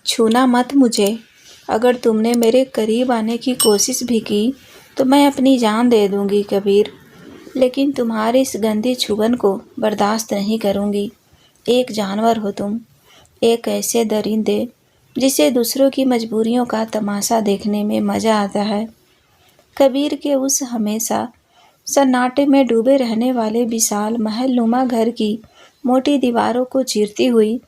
छूना मत मुझे। अगर तुमने मेरे करीब आने की कोशिश भी की तो मैं अपनी जान दे दूंगी कबीर, लेकिन तुम्हारी इस गंदी छुबन को बर्दाश्त नहीं करूंगी। एक जानवर हो तुम, एक ऐसे दरिंदे जिसे दूसरों की मजबूरियों का तमाशा देखने में मज़ा आता है। कबीर के उस हमेशा सन्नाटे में डूबे रहने वाले विशाल महलनुमा घर की मोटी दीवारों को चीरती हुई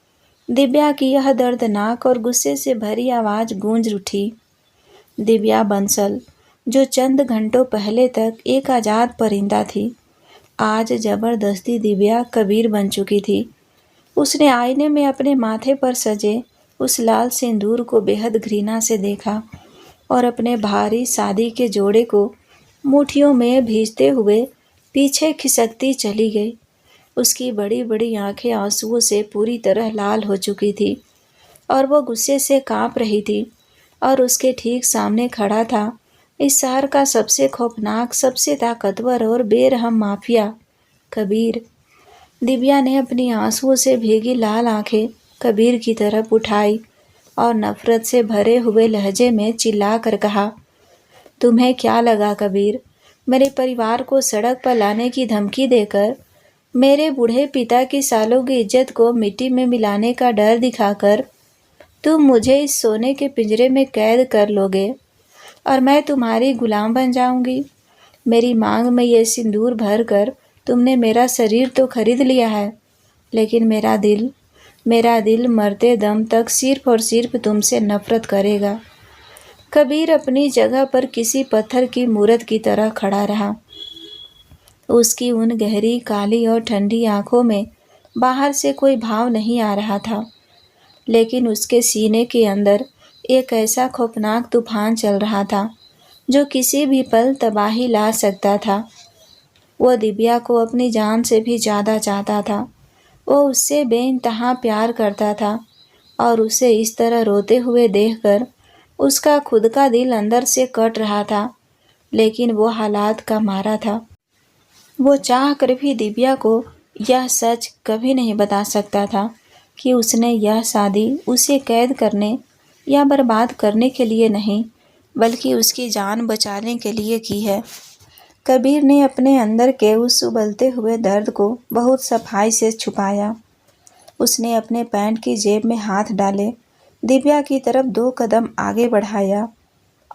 दिव्या की यह दर्दनाक और गुस्से से भरी आवाज़ गूंज उठी। दिव्या बंसल, जो चंद घंटों पहले तक एक आज़ाद परिंदा थी, आज जबरदस्ती दिव्या कबीर बन चुकी थी। उसने आईने में अपने माथे पर सजे उस लाल सिंदूर को बेहद घृणा से देखा और अपने भारी शादी के जोड़े को मुट्ठियों में भींचते हुए पीछे खिसकती चली गई। उसकी बड़ी बड़ी आंखें आंसुओं से पूरी तरह लाल हो चुकी थी और वो गुस्से से कांप रही थी। और उसके ठीक सामने खड़ा था इस शहर का सबसे खौफनाक, सबसे ताकतवर और बेरहम माफिया, कबीर। दिव्या ने अपनी आंसुओं से भीगी लाल आंखें कबीर की तरफ उठाई और नफरत से भरे हुए लहजे में चिल्ला कर कहा, तुम्हें क्या लगा कबीर? मेरे परिवार को सड़क पर लाने की धमकी देकर, मेरे बूढ़े पिता की सालों की इज्जत को मिट्टी में मिलाने का डर दिखाकर तुम मुझे इस सोने के पिंजरे में कैद कर लोगे और मैं तुम्हारी गुलाम बन जाऊंगी। मेरी मांग में ये सिंदूर भर कर तुमने मेरा शरीर तो खरीद लिया है, लेकिन मेरा दिल मरते दम तक सिर्फ और सिर्फ तुमसे नफरत करेगा। कबीर अपनी जगह पर किसी पत्थर की मूरत की तरह खड़ा रहा। उसकी उन गहरी काली और ठंडी आंखों में बाहर से कोई भाव नहीं आ रहा था, लेकिन उसके सीने के अंदर एक ऐसा खौफनाक तूफान चल रहा था जो किसी भी पल तबाही ला सकता था। वो दिव्या को अपनी जान से भी ज़्यादा चाहता था। वो उससे बेइंतहा प्यार करता था और उसे इस तरह रोते हुए देखकर उसका खुद का दिल अंदर से कट रहा था, लेकिन वो हालात का मारा था। वो चाह कर भी दिव्या को यह सच कभी नहीं बता सकता था कि उसने यह शादी उसे कैद करने या बर्बाद करने के लिए नहीं, बल्कि उसकी जान बचाने के लिए की है। कबीर ने अपने अंदर के उस उबलते हुए दर्द को बहुत सफाई से छुपाया। उसने अपने पैंट की जेब में हाथ डाले, दिव्या की तरफ 2 कदम आगे बढ़ाया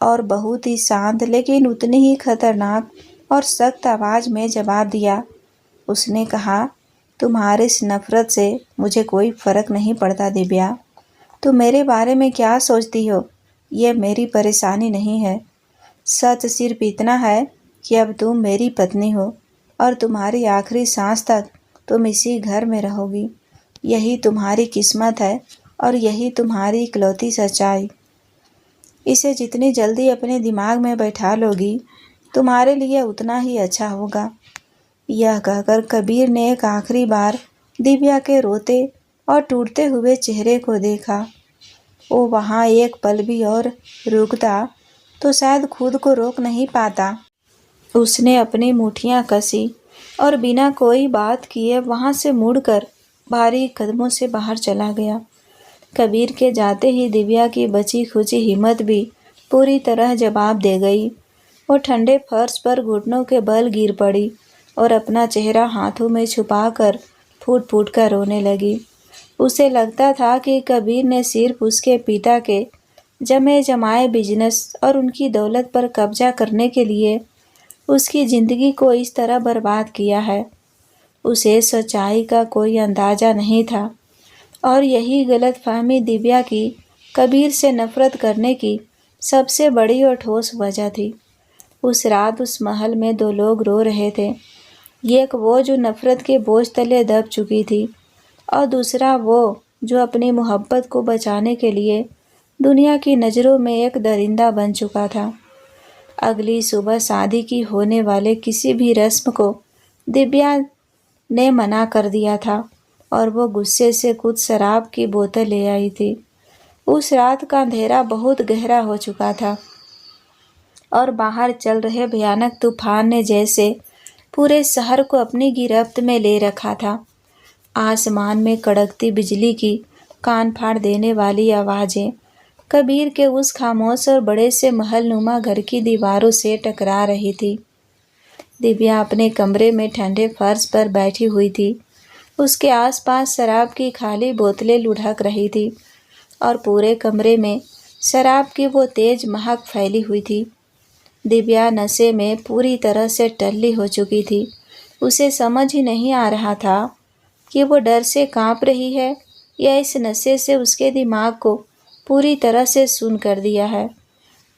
और बहुत ही शांत लेकिन उतनी ही खतरनाक और सख्त आवाज़ में जवाब दिया। उसने कहा, तुम्हारी इस नफरत से मुझे कोई फ़र्क नहीं पड़ता दिव्या। तुम मेरे बारे में क्या सोचती हो, यह मेरी परेशानी नहीं है। सच सिर्फ इतना है कि अब तुम मेरी पत्नी हो और तुम्हारी आखिरी सांस तक तुम इसी घर में रहोगी। यही तुम्हारी किस्मत है और यही तुम्हारी इकलौती सच्चाई। इसे जितनी जल्दी अपने दिमाग में बैठा लोगी, तुम्हारे लिए उतना ही अच्छा होगा। यह कहकर कबीर ने एक आखिरी बार दिव्या के रोते और टूटते हुए चेहरे को देखा। वो वहाँ एक पल भी और रुकता तो शायद खुद को रोक नहीं पाता। उसने अपनी मुट्ठियाँ कसी और बिना कोई बात किए वहाँ से मुड़कर भारी कदमों से बाहर चला गया। कबीर के जाते ही दिव्या की बची खुची हिम्मत भी पूरी तरह जवाब दे गई। वो ठंडे फर्श पर घुटनों के बल गिर पड़ी और अपना चेहरा हाथों में छुपाकर फूट फूट कर रोने लगी। उसे लगता था कि कबीर ने सिर्फ उसके पिता के जमे जमाए बिजनेस और उनकी दौलत पर कब्जा करने के लिए उसकी ज़िंदगी को इस तरह बर्बाद किया है। उसे सच्चाई का कोई अंदाज़ा नहीं था और यही गलतफहमी दिव्या की कबीर से नफरत करने की सबसे बड़ी और ठोस वजह थी। उस रात उस महल में 2 लोग रो रहे थे। एक वो जो नफरत के बोझ तले दब चुकी थी और दूसरा वो जो अपनी मोहब्बत को बचाने के लिए दुनिया की नज़रों में एक दरिंदा बन चुका था। अगली सुबह शादी की होने वाले किसी भी रस्म को दिव्या ने मना कर दिया था और वो गुस्से से कुछ शराब की बोतल ले आई थी। उस रात का अंधेरा बहुत गहरा हो चुका था और बाहर चल रहे भयानक तूफान ने जैसे पूरे शहर को अपनी गिरफ्त में ले रखा था। आसमान में कड़कती बिजली की कान फाड़ देने वाली आवाज़ें कबीर के उस खामोश और बड़े से महलनुमा घर की दीवारों से टकरा रही थी। दिव्या अपने कमरे में ठंडे फर्श पर बैठी हुई थी। उसके आसपास शराब की खाली बोतलें लुढ़क रही थी और पूरे कमरे में शराब की वो तेज महक फैली हुई थी। दिव्या नशे में पूरी तरह से टल्ली हो चुकी थी। उसे समझ ही नहीं आ रहा था कि वो डर से कांप रही है या इस नशे से उसके दिमाग को पूरी तरह से सुन्न कर दिया है।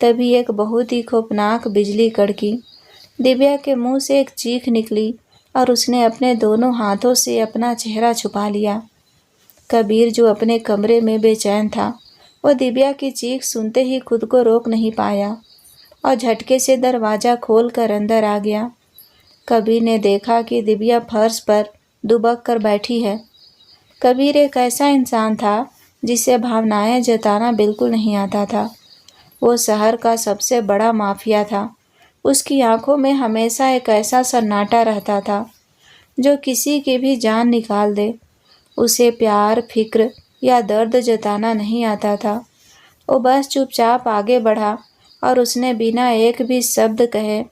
तभी एक बहुत ही खौफनाक बिजली कड़की। दिव्या के मुंह से एक चीख निकली और उसने अपने दोनों हाथों से अपना चेहरा छुपा लिया। कबीर, जो अपने कमरे में बेचैन था, वो दिव्या की चीख सुनते ही खुद को रोक नहीं पाया और झटके से दरवाज़ा खोलकर अंदर आ गया। कबीर ने देखा कि दिव्या फर्श पर दुबक कर बैठी है। कबीर एक ऐसा इंसान था जिसे भावनाएं जताना बिल्कुल नहीं आता था। वो शहर का सबसे बड़ा माफिया था। उसकी आंखों में हमेशा एक ऐसा सन्नाटा रहता था जो किसी की भी जान निकाल दे। उसे प्यार, फिक्र या दर्द जताना नहीं आता था। वो बस चुपचाप आगे बढ़ा और उसने बिना एक भी शब्द कहे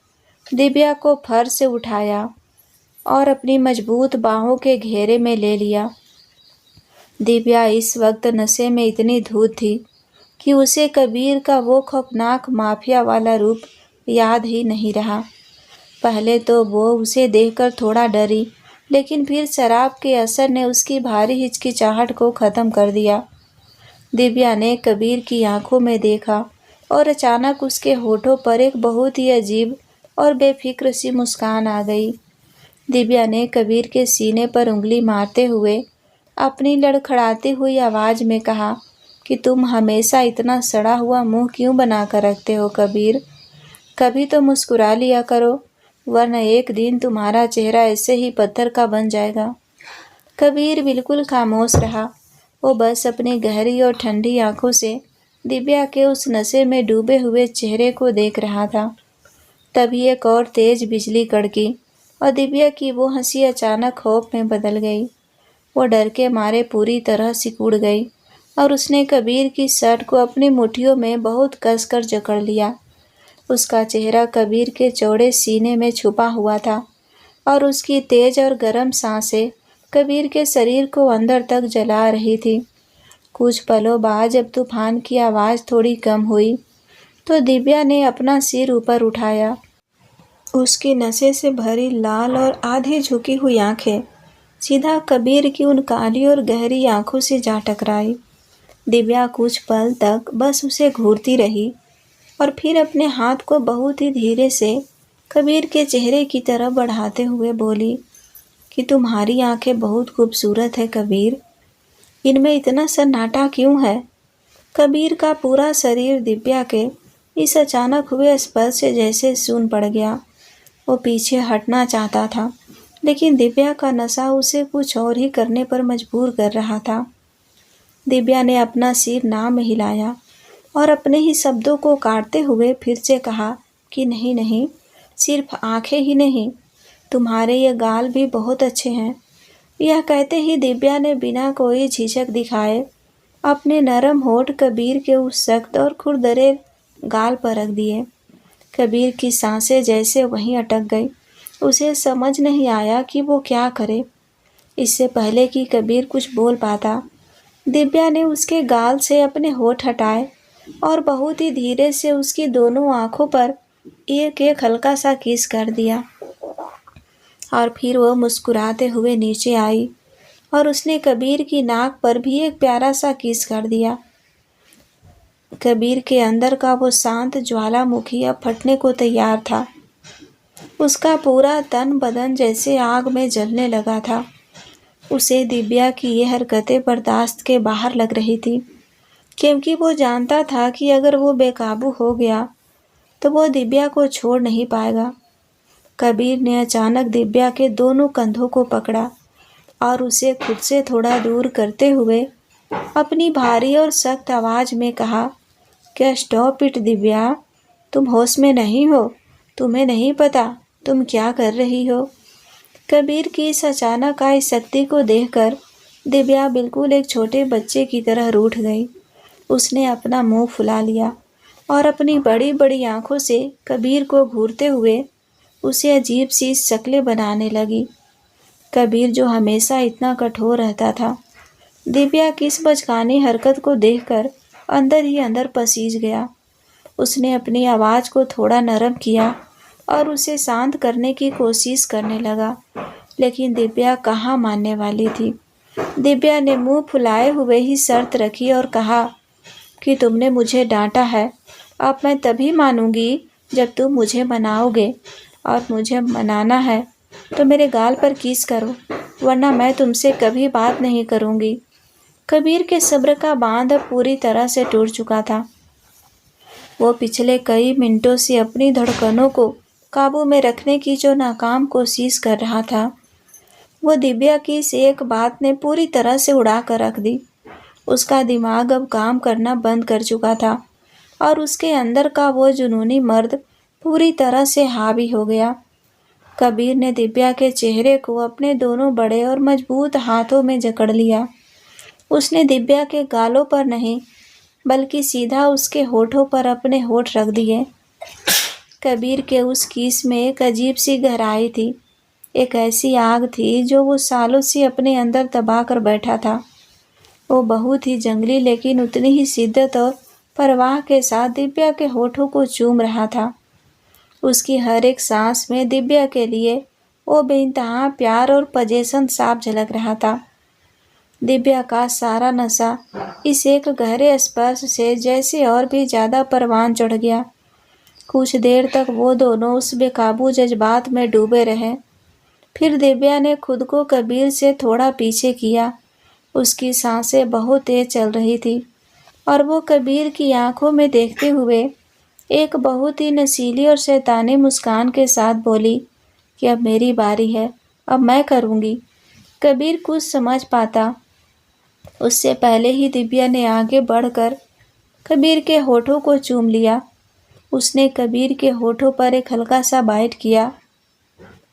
दिव्या को फर्श से उठाया और अपनी मजबूत बाहों के घेरे में ले लिया। दिव्या इस वक्त नशे में इतनी धूत थी कि उसे कबीर का वो खौफनाक माफिया वाला रूप याद ही नहीं रहा। पहले तो वो उसे देखकर थोड़ा डरी, लेकिन फिर शराब के असर ने उसकी भारी हिचकिचाहट को ख़त्म कर दिया। दिव्या ने कबीर की आंखों में देखा और अचानक उसके होठों पर एक बहुत ही अजीब और बेफिक्र सी मुस्कान आ गई। दिव्या ने कबीर के सीने पर उंगली मारते हुए अपनी लड़खड़ाती हुई आवाज़ में कहा कि तुम हमेशा इतना सड़ा हुआ मुंह क्यों बनाकर रखते हो कबीर? कभी तो मुस्कुरा लिया करो, वरना एक दिन तुम्हारा चेहरा ऐसे ही पत्थर का बन जाएगा। कबीर बिल्कुल खामोश रहा। वो बस अपनी गहरी और ठंडी आंखों से दिव्या के उस नशे में डूबे हुए चेहरे को देख रहा था। तभी एक और तेज बिजली कड़की और दिव्या की वो हंसी अचानक खौफ में बदल गई। वो डर के मारे पूरी तरह सिकुड़ गई और उसने कबीर की शर्ट को अपनी मुट्ठियों में बहुत कसकर जकड़ लिया। उसका चेहरा कबीर के चौड़े सीने में छुपा हुआ था और उसकी तेज और गर्म सांसें कबीर के शरीर को अंदर तक जला रही थी। कुछ पलों बाद जब तूफान की आवाज़ थोड़ी कम हुई तो दिव्या ने अपना सिर ऊपर उठाया। उसकी नशे से भरी लाल और आधी झुकी हुई आंखें सीधा कबीर की उन काली और गहरी आंखों से जा टकराई। दिव्या कुछ पल तक बस उसे घूरती रही और फिर अपने हाथ को बहुत ही धीरे से कबीर के चेहरे की तरफ बढ़ाते हुए बोली कि तुम्हारी आंखें बहुत खूबसूरत है कबीर, इनमें इतना सन्नाटा क्यों है? कबीर का पूरा शरीर दिव्या के इस अचानक हुए स्पर्श से जैसे सून पड़ गया। वो पीछे हटना चाहता था, लेकिन दिव्या का नशा उसे कुछ और ही करने पर मजबूर कर रहा था। दिव्या ने अपना सिर ना में हिलाया और अपने ही शब्दों को काटते हुए फिर से कहा कि नहीं नहीं, सिर्फ आंखें ही नहीं, तुम्हारे ये गाल भी बहुत अच्छे हैं। यह कहते ही दिव्या ने बिना कोई झिझक दिखाए अपने नरम होठ कबीर के उस सख्त और खुरदरे गाल पर रख दिए। कबीर की सांसें जैसे वहीं अटक गई। उसे समझ नहीं आया कि वो क्या करे। इससे पहले कि कबीर कुछ बोल पाता, दिव्या ने उसके गाल से अपने होठ हटाए और बहुत ही धीरे से उसकी दोनों आंखों पर एक एक हल्का सा किस कर दिया और फिर वो मुस्कुराते हुए नीचे आई और उसने कबीर की नाक पर भी एक प्यारा सा किस कर दिया। कबीर के अंदर का वो शांत ज्वालामुखी अब फटने को तैयार था। उसका पूरा तन बदन जैसे आग में जलने लगा था। उसे दिव्या की ये हरकतें बर्दाश्त के बाहर लग रही थी, क्योंकि वो जानता था कि अगर वो बेकाबू हो गया तो वो दिव्या को छोड़ नहीं पाएगा। कबीर ने अचानक दिव्या के दोनों कंधों को पकड़ा और उसे खुद से थोड़ा दूर करते हुए अपनी भारी और सख्त आवाज़ में कहा, क्या स्टॉप इट दिव्या, तुम होश में नहीं हो? तुम्हें नहीं पता तुम क्या कर रही हो? कबीर की इस अचानक आई शक्ति को देखकर दिव्या बिल्कुल एक छोटे बच्चे की तरह रूठ गई। उसने अपना मुंह फुला लिया और अपनी बड़ी बड़ी आंखों से कबीर को घूरते हुए उसे अजीब सी शक्लें बनाने लगी। कबीर जो हमेशा इतना कठोर रहता था, दिव्या की इस बचकानी हरकत को देखकर अंदर ही अंदर पसीज गया। उसने अपनी आवाज़ को थोड़ा नरम किया और उसे शांत करने की कोशिश करने लगा, लेकिन दिव्या कहाँ मानने वाली थी। दिव्या ने मुंह फुलाए हुए ही शर्त रखी और कहा कि तुमने मुझे डांटा है, अब मैं तभी मानूंगी जब तुम मुझे मनाओगे, और मुझे मनाना है तो मेरे गाल पर किस करो, वरना मैं तुमसे कभी बात नहीं करूंगी। कबीर के सब्र का बांध अब पूरी तरह से टूट चुका था। वो पिछले कई मिनटों से अपनी धड़कनों को काबू में रखने की जो नाकाम कोशिश कर रहा था, वो दिव्या की इस एक बात ने पूरी तरह से उड़ा कर रख दी। उसका दिमाग अब काम करना बंद कर चुका था और उसके अंदर का वो जुनूनी मर्द पूरी तरह से हावी हो गया। कबीर ने दिव्या के चेहरे को अपने दोनों बड़े और मजबूत हाथों में जकड़ लिया। उसने दिव्या के गालों पर नहीं, बल्कि सीधा उसके होठों पर अपने होठ रख दिए। कबीर के उस किस में एक अजीब सी गहराई थी, एक ऐसी आग थी जो वो सालों से अपने अंदर दबा कर बैठा था। वो बहुत ही जंगली लेकिन उतनी ही शिद्दत और परवाह के साथ दिव्या के होठों को चूम रहा था। उसकी हर एक सांस में दिव्या के लिए वो बेइंतहा प्यार और पजेशन साफ झलक रहा था। दिव्या का सारा नशा इस एक गहरे स्पर्श से जैसे और भी ज़्यादा परवान चढ़ गया। कुछ देर तक वो दोनों उस बेकाबू जज्बात में डूबे रहे। फिर दिव्या ने खुद को कबीर से थोड़ा पीछे किया। उसकी सांसें बहुत तेज चल रही थी और वो कबीर की आंखों में देखते हुए एक बहुत ही नशीली और शैतानी मुस्कान के साथ बोली कि अब मेरी बारी है, अब मैं करूँगी। कबीर कुछ समझ पाता उससे पहले ही दिव्या ने आगे बढ़कर कबीर के होठों को चूम लिया। उसने कबीर के होठों पर एक हल्का सा बाइट किया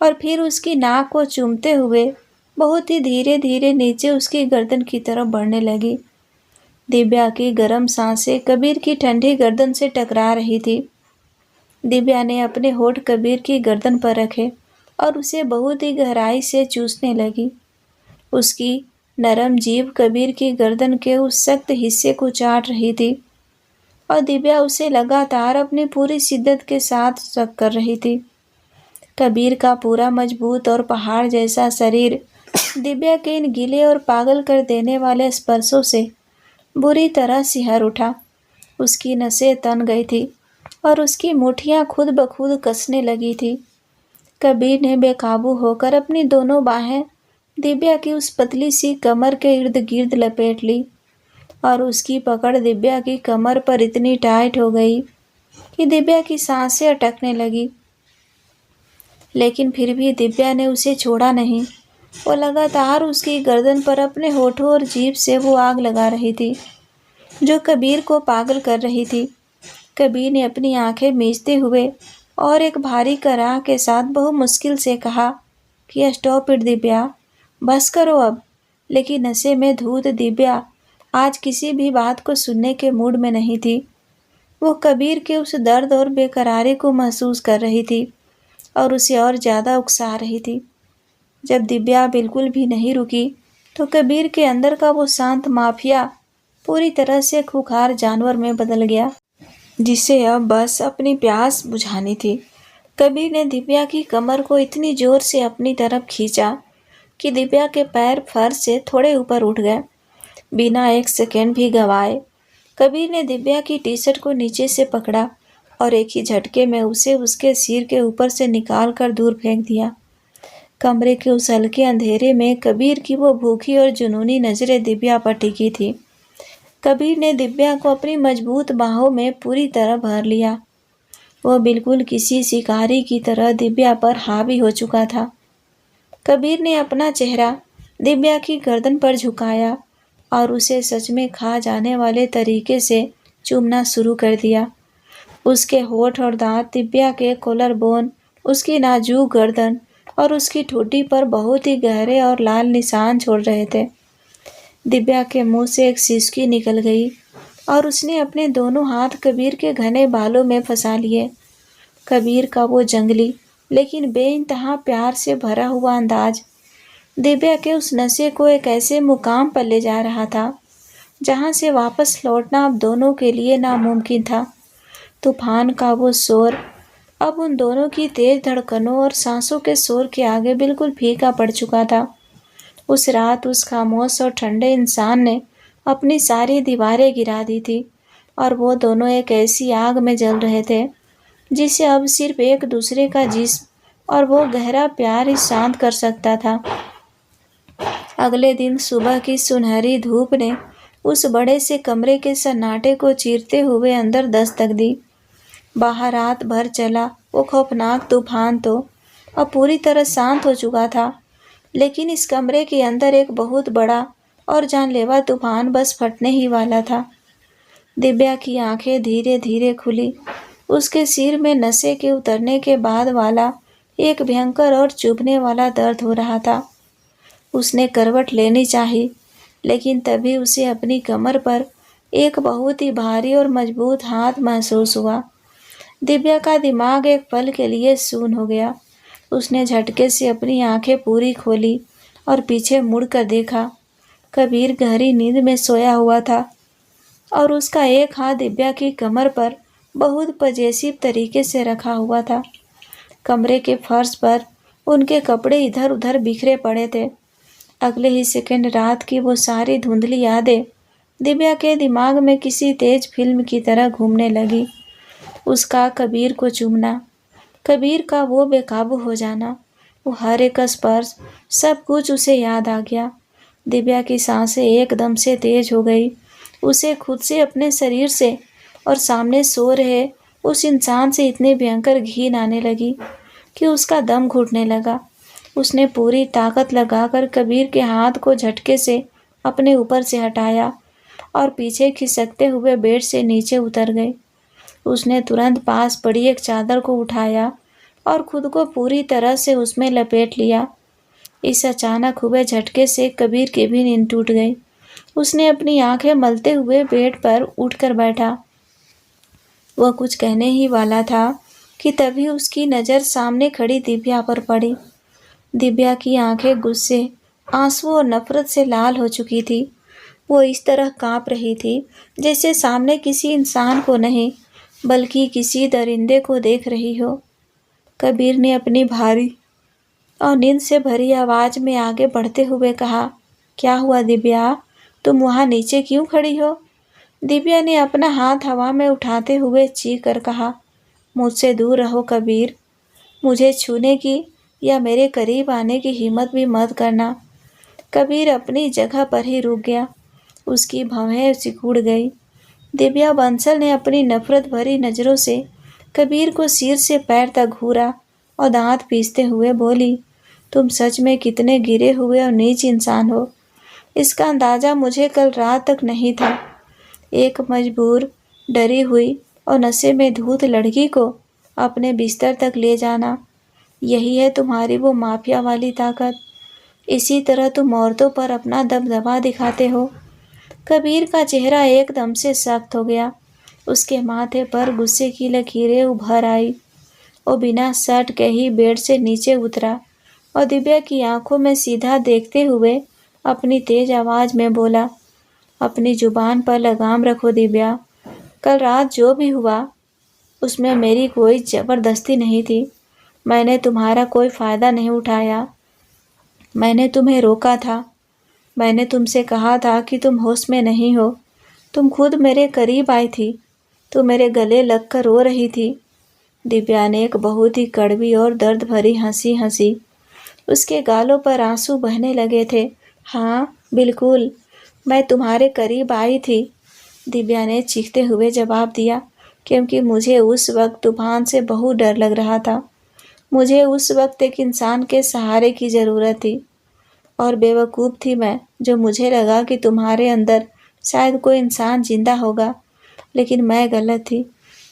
और फिर उसकी नाक को चूमते हुए बहुत ही धीरे धीरे नीचे उसकी गर्दन की तरफ बढ़ने लगी। दिव्या की गर्म सांसें कबीर की ठंडी गर्दन से टकरा रही थी। दिव्या ने अपने होठ कबीर की गर्दन पर रखे और उसे बहुत ही गहराई से चूसने लगी। उसकी नरम जीभ कबीर की गर्दन के उस सख्त हिस्से को चाट रही थी और दिव्या उसे लगातार अपनी पूरी शिद्दत के साथ सक कर रही थी। कबीर का पूरा मजबूत और पहाड़ जैसा शरीर दिव्या के इन गीले और पागल कर देने वाले स्पर्शों से बुरी तरह सिहर उठा। उसकी नसें तन गई थी और उसकी मुट्ठियां खुद ब खुद कसने लगी थी। कबीर ने बेकाबू होकर अपनी दोनों बाहें दिव्या की उस पतली सी कमर के इर्द गिर्द लपेट ली और उसकी पकड़ दिव्या की कमर पर इतनी टाइट हो गई कि दिव्या की सांसें अटकने लगी। लेकिन फिर भी दिव्या ने उसे छोड़ा नहीं। वो लगातार उसकी गर्दन पर अपने होठों और जीभ से वो आग लगा रही थी जो कबीर को पागल कर रही थी। कबीर ने अपनी आंखें मीचते हुए और एक भारी कराह के साथ बहुत मुश्किल से कहा कि स्टॉप इट दिव्या, बस करो अब। लेकिन नशे में धूत दिव्या आज किसी भी बात को सुनने के मूड में नहीं थी। वो कबीर के उस दर्द और बेकरारी को महसूस कर रही थी और उसे और ज़्यादा उकसा रही थी। जब दिव्या बिल्कुल भी नहीं रुकी तो कबीर के अंदर का वो शांत माफिया पूरी तरह से खूंखार जानवर में बदल गया, जिसे अब बस अपनी प्यास बुझानी थी। कबीर ने दिव्या की कमर को इतनी जोर से अपनी तरफ खींचा कि दिव्या के पैर फर्श से थोड़े ऊपर उठ गए। बिना एक सेकेंड भी गंवाए कबीर ने दिव्या की टी शर्ट को नीचे से पकड़ा और एक ही झटके में उसे उसके सिर के ऊपर से निकाल कर दूर फेंक दिया। कमरे के उस हल्के अंधेरे में कबीर की वो भूखी और जुनूनी नज़रें दिव्या पर टिकी थी। कबीर ने दिव्या को अपनी मजबूत बाहों में पूरी तरह भर लिया। वो बिल्कुल किसी शिकारी की तरह दिव्या पर हावी हो चुका था। कबीर ने अपना चेहरा दिव्या की गर्दन पर झुकाया और उसे सच में खा जाने वाले तरीके से चूमना शुरू कर दिया। उसके होठ और दांत दिव्या के कॉलर बोन, उसकी नाजुक गर्दन और उसकी ठोड़ी पर बहुत ही गहरे और लाल निशान छोड़ रहे थे। दिव्या के मुंह से एक सिसकी निकल गई और उसने अपने दोनों हाथ कबीर के घने बालों में फंसा लिए। कबीर का वो जंगली लेकिन बेइंतहा प्यार से भरा हुआ अंदाज दिव्या के उस नशे को एक ऐसे मुकाम पर ले जा रहा था जहां से वापस लौटना अब दोनों के लिए नामुमकिन था। तूफान का वो शोर अब उन दोनों की तेज धड़कनों और सांसों के शोर के आगे बिल्कुल फीका पड़ चुका था। उस रात उस खामोश और ठंडे इंसान ने अपनी सारी दीवारें गिरा दी थी और वो दोनों एक ऐसी आग में जल रहे थे जिसे अब सिर्फ एक दूसरे का जिस्म और वो गहरा प्यार ही शांत कर सकता था। अगले दिन सुबह की सुनहरी धूप ने उस बड़े से कमरे के सन्नाटे को चीरते हुए अंदर दस्तक दी। बाहर रात भर चला वो खौफनाक तूफान तो अब पूरी तरह शांत हो चुका था, लेकिन इस कमरे के अंदर एक बहुत बड़ा और जानलेवा तूफान बस फटने ही वाला था। दिव्या की आंखें धीरे धीरे खुली। उसके सिर में नशे के उतरने के बाद वाला एक भयंकर और चुभने वाला दर्द हो रहा था। उसने करवट लेनी चाही, लेकिन तभी उसे अपनी कमर पर एक बहुत ही भारी और मजबूत हाथ महसूस हुआ। दिव्या का दिमाग एक पल के लिए सून हो गया। उसने झटके से अपनी आंखें पूरी खोली और पीछे मुड़कर देखा। कबीर गहरी नींद में सोया हुआ था और उसका एक हाथ दिव्या की कमर पर बहुत पजेसिव तरीके से रखा हुआ था। कमरे के फर्श पर उनके कपड़े इधर उधर बिखरे पड़े थे। अगले ही सेकंड रात की वो सारी धुंधली यादें दिव्या के दिमाग में किसी तेज फिल्म की तरह घूमने लगी। उसका कबीर को चूमना, कबीर का वो बेकाबू हो जाना, वो हर एक स्पर्श, सब कुछ उसे याद आ गया। दिव्या की सांसें एकदम से तेज हो गई। उसे खुद से, अपने शरीर से और सामने सो रहे उस इंसान से इतनी भयंकर घिन आने लगी कि उसका दम घुटने लगा। उसने पूरी ताकत लगाकर कबीर के हाथ को झटके से अपने ऊपर से हटाया और पीछे खिसकते हुए बेड से नीचे उतर गई। उसने तुरंत पास पड़ी एक चादर को उठाया और खुद को पूरी तरह से उसमें लपेट लिया। इस अचानक हुए झटके से कबीर की भी नींद टूट गई। उसने अपनी आंखें मलते हुए बेड पर उठकर बैठा। वह कुछ कहने ही वाला था कि तभी उसकी नज़र सामने खड़ी दिव्या पर पड़ी। दिव्या की आंखें गुस्से, आंसू और नफरत से लाल हो चुकी थी। वो इस तरह कांप रही थी जैसे सामने किसी इंसान को नहीं बल्कि किसी दरिंदे को देख रही हो। कबीर ने अपनी भारी और नींद से भरी आवाज़ में आगे बढ़ते हुए कहा, क्या हुआ दिव्या, तुम वहाँ नीचे क्यों खड़ी हो? दिव्या ने अपना हाथ हवा में उठाते हुए चीख कर कहा, मुझसे दूर रहो कबीर, मुझे छूने की या मेरे करीब आने की हिम्मत भी मत करना। कबीर अपनी जगह पर ही रुक गया। उसकी भवें सिकुड़ गई। दिव्या बंसल ने अपनी नफरत भरी नज़रों से कबीर को सिर से पैर तक घूरा और दांत पीसते हुए बोली, तुम सच में कितने गिरे हुए और नीच इंसान हो। इसका अंदाज़ा मुझे कल रात तक नहीं था। एक मजबूर, डरी हुई और नशे में धूत लड़की को अपने बिस्तर तक ले जाना, यही है तुम्हारी वो माफिया वाली ताकत। इसी तरह तुम औरतों पर अपना दबदबा दिखाते हो। कबीर का चेहरा एकदम से सख्त हो गया। उसके माथे पर गुस्से की लकीरें उभर आई। वो बिना सट के ही बेड से नीचे उतरा और दिव्या की आंखों में सीधा देखते हुए अपनी तेज आवाज़ में बोला, अपनी जुबान पर लगाम रखो दिव्या। कल रात जो भी हुआ उसमें मेरी कोई ज़बरदस्ती नहीं थी। मैंने तुम्हारा कोई फ़ायदा नहीं उठाया। मैंने तुम्हें रोका था। मैंने तुमसे कहा था कि तुम होश में नहीं हो। तुम खुद मेरे करीब आई थी। तुम मेरे गले लगकर रो रही थी। दिव्या ने एक बहुत ही कड़वी और दर्द भरी हंसी हंसी। उसके गालों पर आंसू बहने लगे थे। हाँ बिल्कुल, मैं तुम्हारे करीब आई थी, दिव्या ने चीखते हुए जवाब दिया, क्योंकि मुझे उस वक्त तूफान से बहुत डर लग रहा था। मुझे उस वक्त एक इंसान के सहारे की ज़रूरत थी और बेवकूफ़ थी मैं, जो मुझे लगा कि तुम्हारे अंदर शायद कोई इंसान जिंदा होगा, लेकिन मैं गलत थी।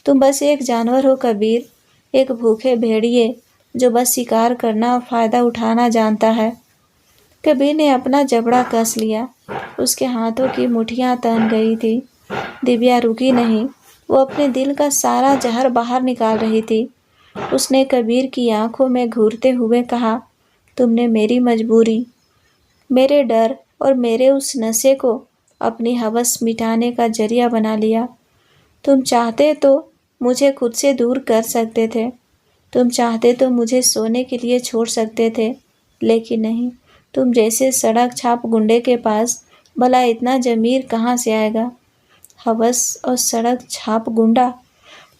तुम बस एक जानवर हो कबीर, एक भूखे भेड़िए जो बस शिकार करना और फ़ायदा उठाना जानता है। कबीर ने अपना जबड़ा कस लिया। उसके हाथों की मुठ्ठियां तन गई थी। दिव्या रुकी नहीं। वो अपने दिल का सारा जहर बाहर निकाल रही थी। उसने कबीर की आंखों में घूरते हुए कहा, तुमने मेरी मजबूरी, मेरे डर और मेरे उस नशे को अपनी हवस मिटाने का जरिया बना लिया। तुम चाहते तो मुझे खुद से दूर कर सकते थे। तुम चाहते तो मुझे सोने के लिए छोड़ सकते थे, लेकिन नहीं। तुम जैसे सड़क छाप गुंडे के पास भला इतना ज़मीर कहाँ से आएगा। हवस और सड़क छाप गुंडा,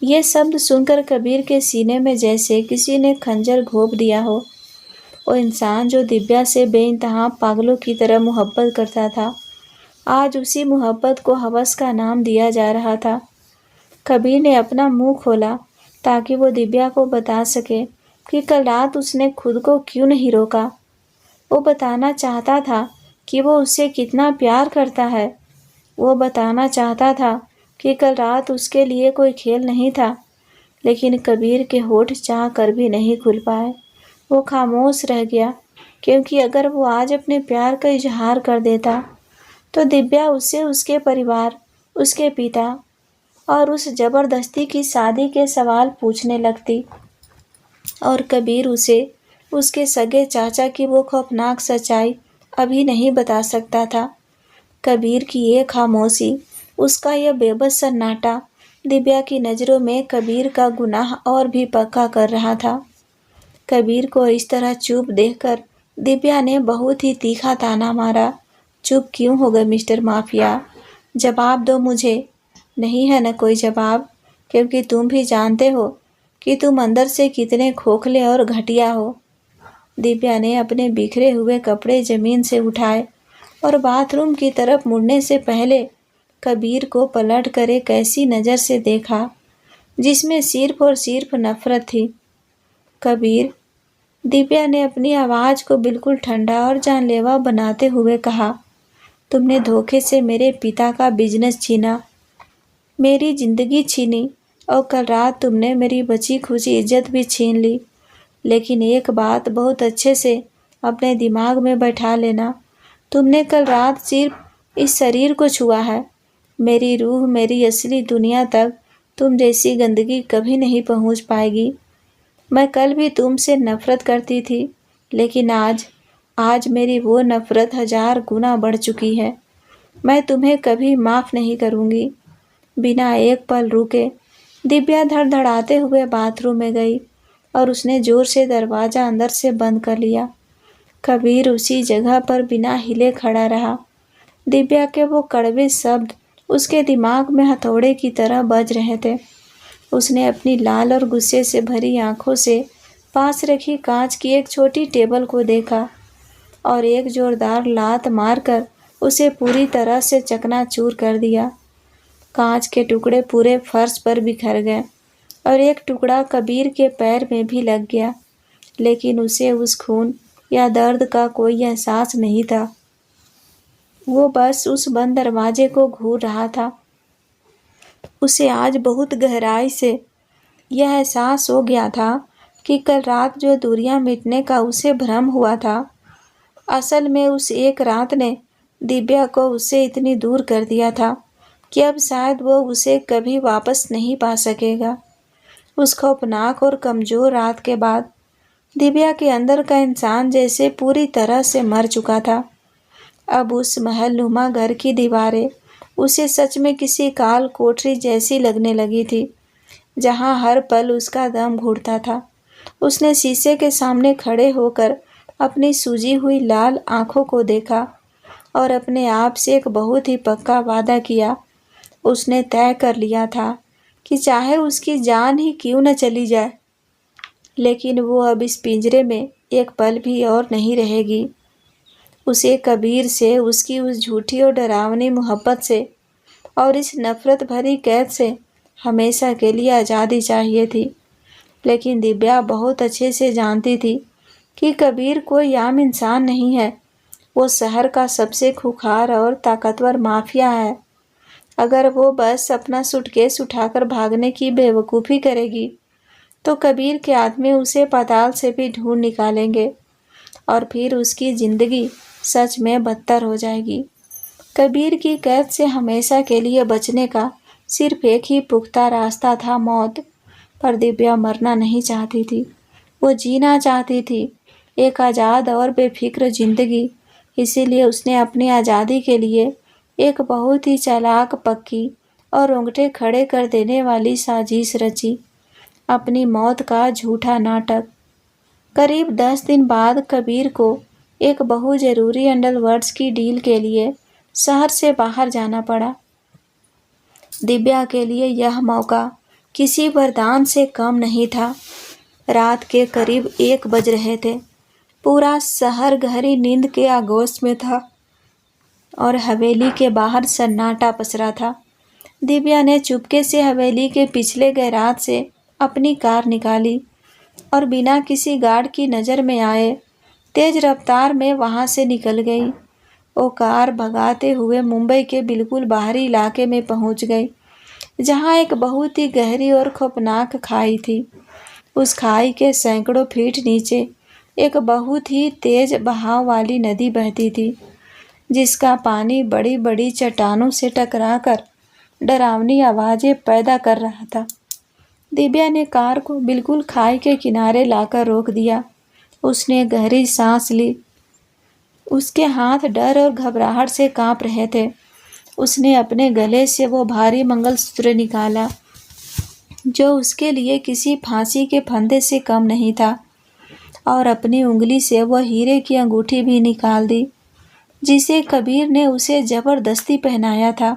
ये शब्द सुनकर कबीर के सीने में जैसे किसी ने खंजर घोंप दिया हो। वो इंसान जो दिव्या से बेइंतहा पागलों की तरह मोहब्बत करता था, आज उसी मोहब्बत को हवस का नाम दिया जा रहा था। कबीर ने अपना मुंह खोला ताकि वो दिव्या को बता सके कि कल रात उसने खुद को क्यों नहीं रोका। वो बताना चाहता था कि वो उससे कितना प्यार करता है। वो बताना चाहता था कि कल रात उसके लिए कोई खेल नहीं था, लेकिन कबीर के होठ चाह कर भी नहीं खुल पाए। वो खामोश रह गया, क्योंकि अगर वो आज अपने प्यार का इजहार कर देता तो दिव्या उससे उसके परिवार, उसके पिता और उस जबरदस्ती की शादी के सवाल पूछने लगती, और कबीर उसे उसके सगे चाचा की वो खौफनाक सच्चाई अभी नहीं बता सकता था। कबीर की ये खामोशी, उसका यह बेबस सन्नाटा दिव्या की नज़रों में कबीर का गुनाह और भी पक्का कर रहा था। कबीर को इस तरह चुप देखकर दिव्या ने बहुत ही तीखा ताना मारा। चुप क्यों हो गए मिस्टर माफिया? जवाब दो मुझे। नहीं है न कोई जवाब, क्योंकि तुम भी जानते हो कि तुम अंदर से कितने खोखले और घटिया हो। दिव्या ने अपने बिखरे हुए कपड़े जमीन से उठाए और बाथरूम की तरफ मुड़ने से पहले कबीर को पलट कर एक ऐसी नज़र से देखा जिसमें सिर्फ और सिर्फ नफरत थी। कबीर, दिव्या ने अपनी आवाज़ को बिल्कुल ठंडा और जानलेवा बनाते हुए कहा, तुमने धोखे से मेरे पिता का बिजनेस छीना, मेरी ज़िंदगी छीनी, और कल रात तुमने मेरी बची खुची इज्जत भी छीन ली। लेकिन एक बात बहुत अच्छे से अपने दिमाग में बैठा लेना, तुमने कल रात सिर्फ इस शरीर को छुआ है। मेरी रूह, मेरी असली दुनिया तक तुम जैसी गंदगी कभी नहीं पहुंच पाएगी। मैं कल भी तुमसे नफ़रत करती थी, लेकिन आज मेरी वो नफ़रत 1000 गुना बढ़ चुकी है। मैं तुम्हें कभी माफ़ नहीं करूँगी। बिना एक पल रुके दिव्या धड़धड़ाते हुए बाथरूम में गई और उसने ज़ोर से दरवाज़ा अंदर से बंद कर लिया। कबीर उसी जगह पर बिना हिले खड़ा रहा। दिव्या के वो कड़वे शब्द उसके दिमाग में हथौड़े की तरह बज रहे थे। उसने अपनी लाल और गुस्से से भरी आंखों से पास रखी कांच की एक छोटी टेबल को देखा और एक जोरदार लात मारकर उसे पूरी तरह से चकनाचूर कर दिया। कांच के टुकड़े पूरे फर्श पर बिखर गए और एक टुकड़ा कबीर के पैर में भी लग गया, लेकिन उसे उस खून या दर्द का कोई एहसास नहीं था। वो बस उस बंद दरवाजे को घूर रहा था। उसे आज बहुत गहराई से यह एहसास हो गया था कि कल रात जो दूरियां मिटने का उसे भ्रम हुआ था, असल में उस एक रात ने दिव्या को उससे इतनी दूर कर दिया था कि अब शायद वो उसे कभी वापस नहीं पा सकेगा। उस खौफनाक और कमज़ोर रात के बाद दिव्या के अंदर का इंसान जैसे पूरी तरह से मर चुका था। अब उस महल नुमा घर की दीवारें उसे सच में किसी काल कोठरी जैसी लगने लगी थी, जहां हर पल उसका दम घुटता था। उसने शीशे के सामने खड़े होकर अपनी सूजी हुई लाल आंखों को देखा और अपने आप से एक बहुत ही पक्का वादा किया। उसने तय कर लिया था कि चाहे उसकी जान ही क्यों न चली जाए, लेकिन वो अब इस पिंजरे में एक पल भी और नहीं रहेगी। उसे कबीर से, उसकी उस झूठी और डरावनी मोहब्बत से और इस नफ़रत भरी कैद से हमेशा के लिए आज़ादी चाहिए थी। लेकिन दिव्या बहुत अच्छे से जानती थी कि कबीर कोई आम इंसान नहीं है। वो शहर का सबसे खूंखार और ताकतवर माफिया है। अगर वो बस अपना सूटकेस उठाकर भागने की बेवकूफ़ी करेगी तो कबीर के आदमी उसे पाताल से भी ढूंढ निकालेंगे और फिर उसकी ज़िंदगी सच में बदतर हो जाएगी। कबीर की कैद से हमेशा के लिए बचने का सिर्फ एक ही पुख्ता रास्ता था, मौत। पर दिव्या मरना नहीं चाहती थी, वो जीना चाहती थी, एक आज़ाद और बेफिक्र जिंदगी। इसीलिए उसने अपनी आज़ादी के लिए एक बहुत ही चालाक, पक्की और रोंगटे खड़े कर देने वाली साजिश रची, अपनी मौत का झूठा नाटक। करीब 10 दिन बाद कबीर को एक बहु जरूरी अंडरवर्ल्ड्स की डील के लिए शहर से बाहर जाना पड़ा। दिव्या के लिए यह मौका किसी वरदान से कम नहीं था। रात के करीब 1 बज रहे थे। पूरा शहर गहरी नींद के आगोश में था और हवेली के बाहर सन्नाटा पसरा था। दिव्या ने चुपके से हवेली के पिछले गैराज से अपनी कार निकाली और बिना किसी गार्ड की नज़र में आए तेज रफ्तार में वहां से निकल गई। वो कार भगाते हुए मुंबई के बिल्कुल बाहरी इलाके में पहुंच गई, जहां एक बहुत ही गहरी और खौफनाक खाई थी। उस खाई के सैकड़ों फीट नीचे एक बहुत ही तेज बहाव वाली नदी बहती थी, जिसका पानी बड़ी बड़ी चट्टानों से टकराकर डरावनी आवाज़ें पैदा कर रहा था। दिव्या ने कार को बिल्कुल खाई के किनारे लाकर रोक दिया। उसने गहरी सांस ली। उसके हाथ डर और घबराहट से कांप रहे थे। उसने अपने गले से वो भारी मंगलसूत्र निकाला, जो उसके लिए किसी फांसी के फंदे से कम नहीं था, और अपनी उंगली से वह हीरे की अंगूठी भी निकाल दी, जिसे कबीर ने उसे जबरदस्ती पहनाया था।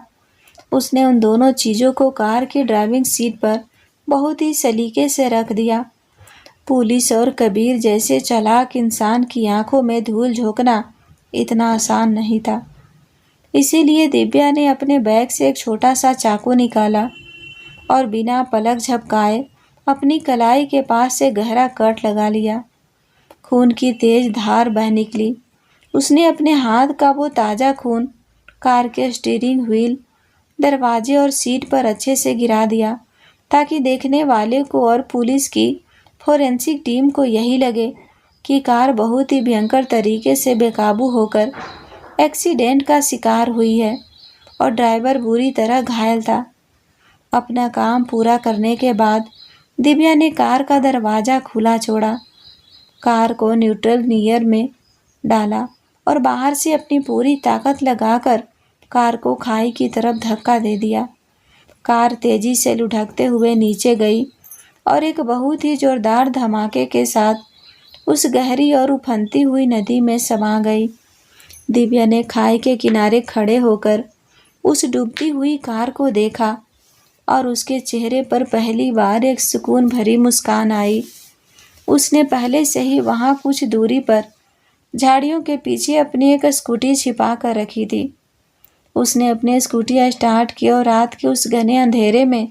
उसने उन दोनों चीज़ों को कार की ड्राइविंग सीट पर बहुत ही सलीके से रख दिया। पुलिस और कबीर जैसे चालाक इंसान की आंखों में धूल झोंकना इतना आसान नहीं था। इसीलिए दिव्या ने अपने बैग से एक छोटा सा चाकू निकाला और बिना पलक झपकाए अपनी कलाई के पास से गहरा कट लगा लिया। खून की तेज धार बह निकली। उसने अपने हाथ का वो ताज़ा खून कार के स्टीयरिंग व्हील, दरवाजे और सीट पर अच्छे से गिरा दिया, ताकि देखने वाले को और पुलिस की फोरेंसिक टीम को यही लगे कि कार बहुत ही भयंकर तरीके से बेकाबू होकर एक्सीडेंट का शिकार हुई है और ड्राइवर बुरी तरह घायल था। अपना काम पूरा करने के बाद दिव्या ने कार का दरवाज़ा खुला छोड़ा, कार को न्यूट्रल गियर में डाला और बाहर से अपनी पूरी ताकत लगाकर कार को खाई की तरफ धक्का दे दिया। कार तेजी से लुढ़कते हुए नीचे गई और एक बहुत ही जोरदार धमाके के साथ उस गहरी और उफनती हुई नदी में समा गई। दिव्या ने खाई के किनारे खड़े होकर उस डूबती हुई कार को देखा और उसके चेहरे पर पहली बार एक सुकून भरी मुस्कान आई। उसने पहले से ही वहाँ कुछ दूरी पर झाड़ियों के पीछे अपनी एक स्कूटी छिपा कर रखी थी। उसने अपनी स्कूटी स्टार्ट की और रात के उस घने अंधेरे में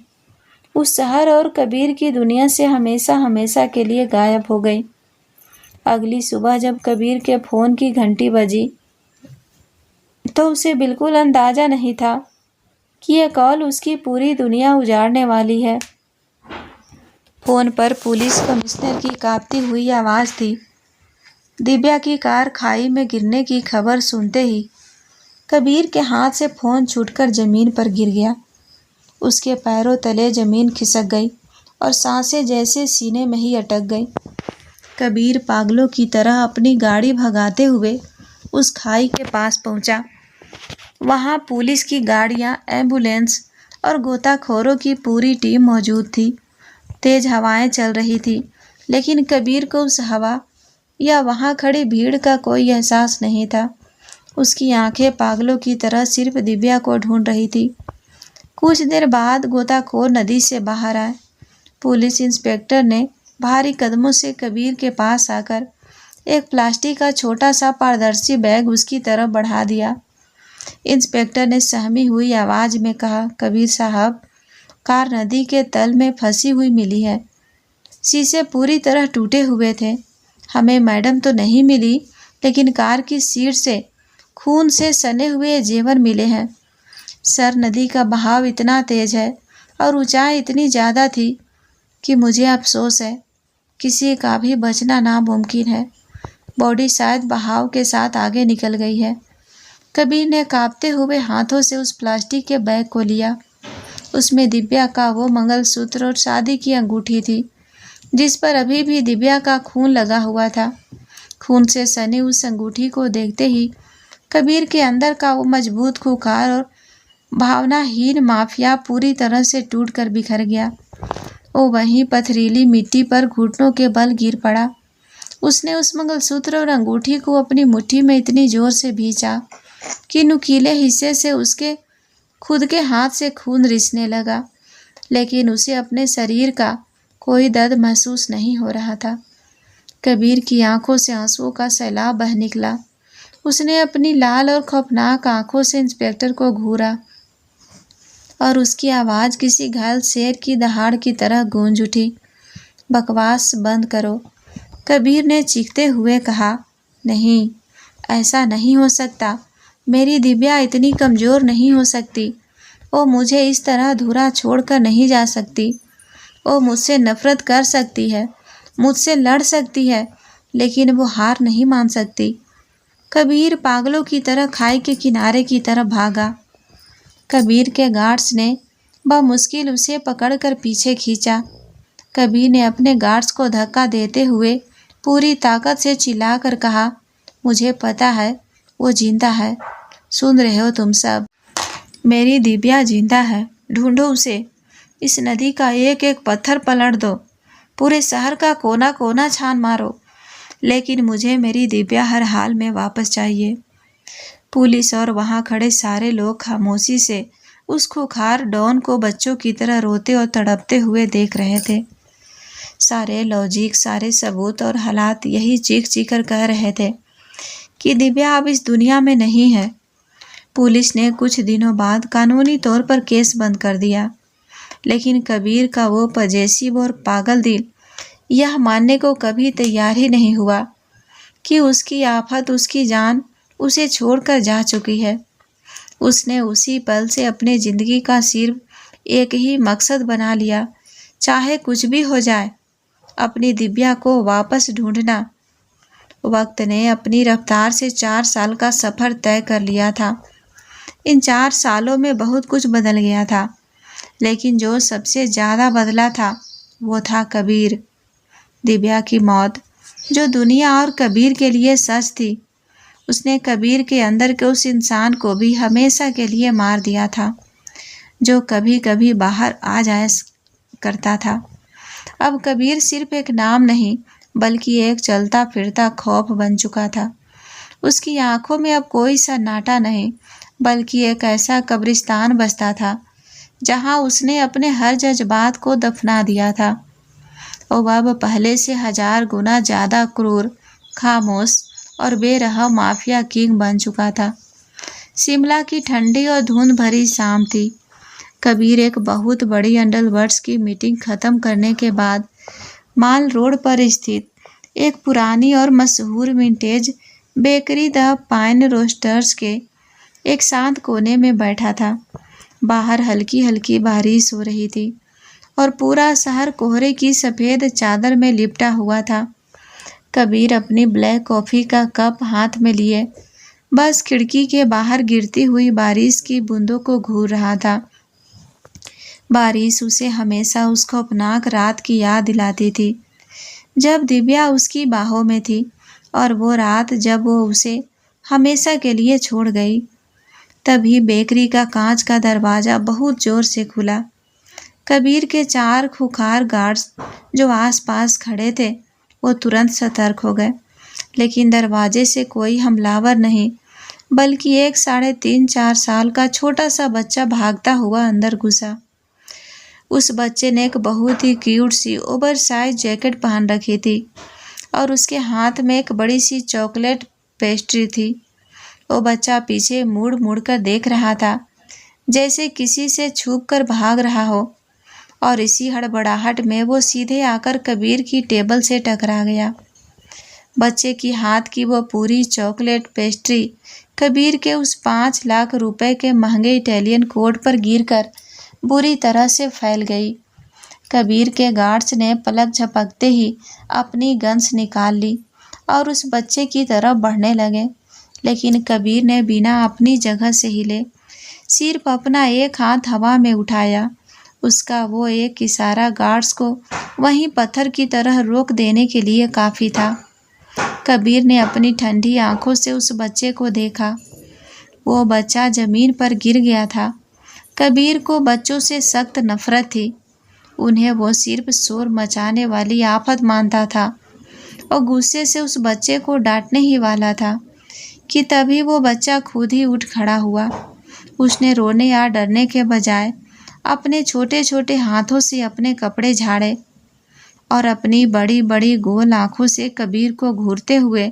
उस शहर और कबीर की दुनिया से हमेशा हमेशा के लिए गायब हो गई। अगली सुबह जब कबीर के फ़ोन की घंटी बजी, तो उसे बिल्कुल अंदाज़ा नहीं था कि यह कॉल उसकी पूरी दुनिया उजाड़ने वाली है। फ़ोन पर पुलिस कमिश्नर की कांपती हुई आवाज़ थी। दिव्या की कार खाई में गिरने की खबर सुनते ही कबीर के हाथ से फ़ोन छूटकर ज़मीन पर गिर गया। उसके पैरों तले ज़मीन खिसक गई और सांसें जैसे सीने में ही अटक गई। कबीर पागलों की तरह अपनी गाड़ी भगाते हुए उस खाई के पास पहुंचा। वहां पुलिस की गाड़ियां, एम्बुलेंस और गोताखोरों की पूरी टीम मौजूद थी। तेज हवाएं चल रही थी, लेकिन कबीर को उस हवा या वहां खड़ी भीड़ का कोई एहसास नहीं था। उसकी आंखें पागलों की तरह सिर्फ दिव्या को ढूंढ रही थी। कुछ देर बाद गोताखोर नदी से बाहर आए। पुलिस इंस्पेक्टर ने भारी कदमों से कबीर के पास आकर एक प्लास्टिक का छोटा सा पारदर्शी बैग उसकी तरफ बढ़ा दिया। इंस्पेक्टर ने सहमी हुई आवाज़ में कहा, कबीर साहब, कार नदी के तल में फंसी हुई मिली है। शीशे पूरी तरह टूटे हुए थे। हमें मैडम तो नहीं मिली, लेकिन कार की सीट से खून से सने हुए जेवर मिले हैं। सर, नदी का बहाव इतना तेज है और ऊंचाई इतनी ज़्यादा थी कि मुझे अफसोस है, किसी का भी बचना नामुमकिन है। बॉडी शायद बहाव के साथ आगे निकल गई है। कबीर ने कांपते हुए हाथों से उस प्लास्टिक के बैग को लिया। उसमें दिव्या का वो मंगलसूत्र और शादी की अंगूठी थी, जिस पर अभी भी दिव्या का खून लगा हुआ था। खून से सनी उस अंगूठी को देखते ही कबीर के अंदर का वो मजबूत खुखार और भावनाहीन माफिया पूरी तरह से टूटकर बिखर गया। वो वहीं पथरीली मिट्टी पर घुटनों के बल गिर पड़ा। उसने उस मंगलसूत्र और अंगूठी को अपनी मुट्ठी में इतनी जोर से भींचा कि नुकीले हिस्से से उसके खुद के हाथ से खून रिसने लगा, लेकिन उसे अपने शरीर का कोई दर्द महसूस नहीं हो रहा था। कबीर की आंखों से आंसुओं का सैलाब बह निकला। उसने अपनी लाल और खौफनाक आंखों से इंस्पेक्टर को घूरा और उसकी आवाज़ किसी घायल शेर की दहाड़ की तरह गूंज उठी। बकवास बंद करो, कबीर ने चीखते हुए कहा। नहीं, ऐसा नहीं हो सकता। मेरी दिव्या इतनी कमज़ोर नहीं हो सकती। वो मुझे इस तरह अधूरा छोड़कर नहीं जा सकती। वो मुझसे नफरत कर सकती है, मुझसे लड़ सकती है, लेकिन वो हार नहीं मान सकती। कबीर पागलों की तरह खाई के किनारे की तरफ भागा। कबीर के गार्ड्स ने बमुश्किल उसे पकड़कर पीछे खींचा। कबीर ने अपने गार्ड्स को धक्का देते हुए पूरी ताकत से चिल्लाकर कहा, मुझे पता है वो जिंदा है। सुन रहे हो तुम सब? मेरी दिव्या जिंदा है। ढूंढो उसे। इस नदी का एक एक पत्थर पलट दो। पूरे शहर का कोना कोना छान मारो, लेकिन मुझे मेरी दिव्या हर हाल में वापस चाहिए। पुलिस और वहाँ खड़े सारे लोग खामोशी से उस खुखार डॉन को बच्चों की तरह रोते और तड़पते हुए देख रहे थे। सारे लॉजिक, सारे सबूत और हालात यही चीख चीख कर कह रहे थे कि दिव्या अब इस दुनिया में नहीं है। पुलिस ने कुछ दिनों बाद कानूनी तौर पर केस बंद कर दिया, लेकिन कबीर का वो पजेसिव और पागल दिल यह मानने को कभी तैयार ही नहीं हुआ कि उसकी आफत, उसकी जान उसे छोड़कर जा चुकी है। उसने उसी पल से अपने ज़िंदगी का सिर्फ एक ही मकसद बना लिया, चाहे कुछ भी हो जाए, अपनी दिव्या को वापस ढूंढना। वक्त ने अपनी रफ्तार से 4 साल का सफ़र तय कर लिया था। इन 4 सालों में बहुत कुछ बदल गया था, लेकिन जो सबसे ज़्यादा बदला था वो था कबीर। दिव्या की मौत, जो दुनिया और कबीर के लिए सच थी, उसने कबीर के अंदर के उस इंसान को भी हमेशा के लिए मार दिया था, जो कभी कभी बाहर आ जाया करता था। अब कबीर सिर्फ एक नाम नहीं, बल्कि एक चलता फिरता खौफ बन चुका था। उसकी आंखों में अब कोई सन्नाटा नहीं, बल्कि एक ऐसा कब्रिस्तान बसता था जहां उसने अपने हर जज्बात को दफना दिया था। और अब पहले से 1000 गुना ज़्यादा क्रूर, खामोश और बेरहम माफिया किंग बन चुका था। शिमला की ठंडी और धुंध भरी शाम थी। कबीर एक बहुत बड़ी अंडरवर्ल्ड्स की मीटिंग ख़त्म करने के बाद माल रोड पर स्थित एक पुरानी और मशहूर vintage bakery the Pine Roasters के एक शांत कोने में बैठा था। बाहर हल्की हल्की बारिश हो रही थी और पूरा शहर कोहरे की सफ़ेद चादर में लिपटा हुआ था। कबीर अपनी ब्लैक कॉफ़ी का कप हाथ में लिए बस खिड़की के बाहर गिरती हुई बारिश की बूंदों को घूर रहा था। बारिश उसे हमेशा उस खौफनाक रात की याद दिलाती थी जब दिव्या उसकी बाहों में थी, और वो रात जब वो उसे हमेशा के लिए छोड़ गई। तभी बेकरी का कांच का दरवाज़ा बहुत ज़ोर से खुला। कबीर के 4 खुखार गार्ड्स जो आसपास खड़े थे वो तुरंत सतर्क हो गए, लेकिन दरवाजे से कोई हमलावर नहीं, बल्कि एक 3.5-4 साल का छोटा सा बच्चा भागता हुआ अंदर घुसा। उस बच्चे ने एक बहुत ही क्यूट सी ओवरसाइज जैकेट पहन रखी थी और उसके हाथ में एक बड़ी सी चॉकलेट पेस्ट्री थी। वो बच्चा पीछे मुड़ मुड़ कर देख रहा था, जैसे किसी से छुप कर भाग रहा हो, और इसी हड़बड़ाहट में वो सीधे आकर कबीर की टेबल से टकरा गया। बच्चे की हाथ की वो पूरी चॉकलेट पेस्ट्री कबीर के उस 5 लाख रुपए के महंगे इटालियन कोट पर गिरकर बुरी तरह से फैल गई। कबीर के गार्ड्स ने पलक झपकते ही अपनी गन्स निकाल ली और उस बच्चे की तरफ बढ़ने लगे। लेकिन कबीर ने बिना अपनी जगह से हिले सिर्फ अपना एक हाथ हवा में उठाया। उसका वो एक इशारा गार्ड्स को वहीं पत्थर की तरह रोक देने के लिए काफ़ी था। कबीर ने अपनी ठंडी आंखों से उस बच्चे को देखा। वो बच्चा ज़मीन पर गिर गया था। कबीर को बच्चों से सख्त नफरत थी। उन्हें वो सिर्फ शोर मचाने वाली आफत मानता था और गुस्से से उस बच्चे को डांटने ही वाला था कि तभी वो बच्चा खुद ही उठ खड़ा हुआ। उसने रोने या डरने के बजाय अपने छोटे छोटे हाथों से अपने कपड़े झाड़े और अपनी बड़ी बड़ी गोल आंखों से कबीर को घूरते हुए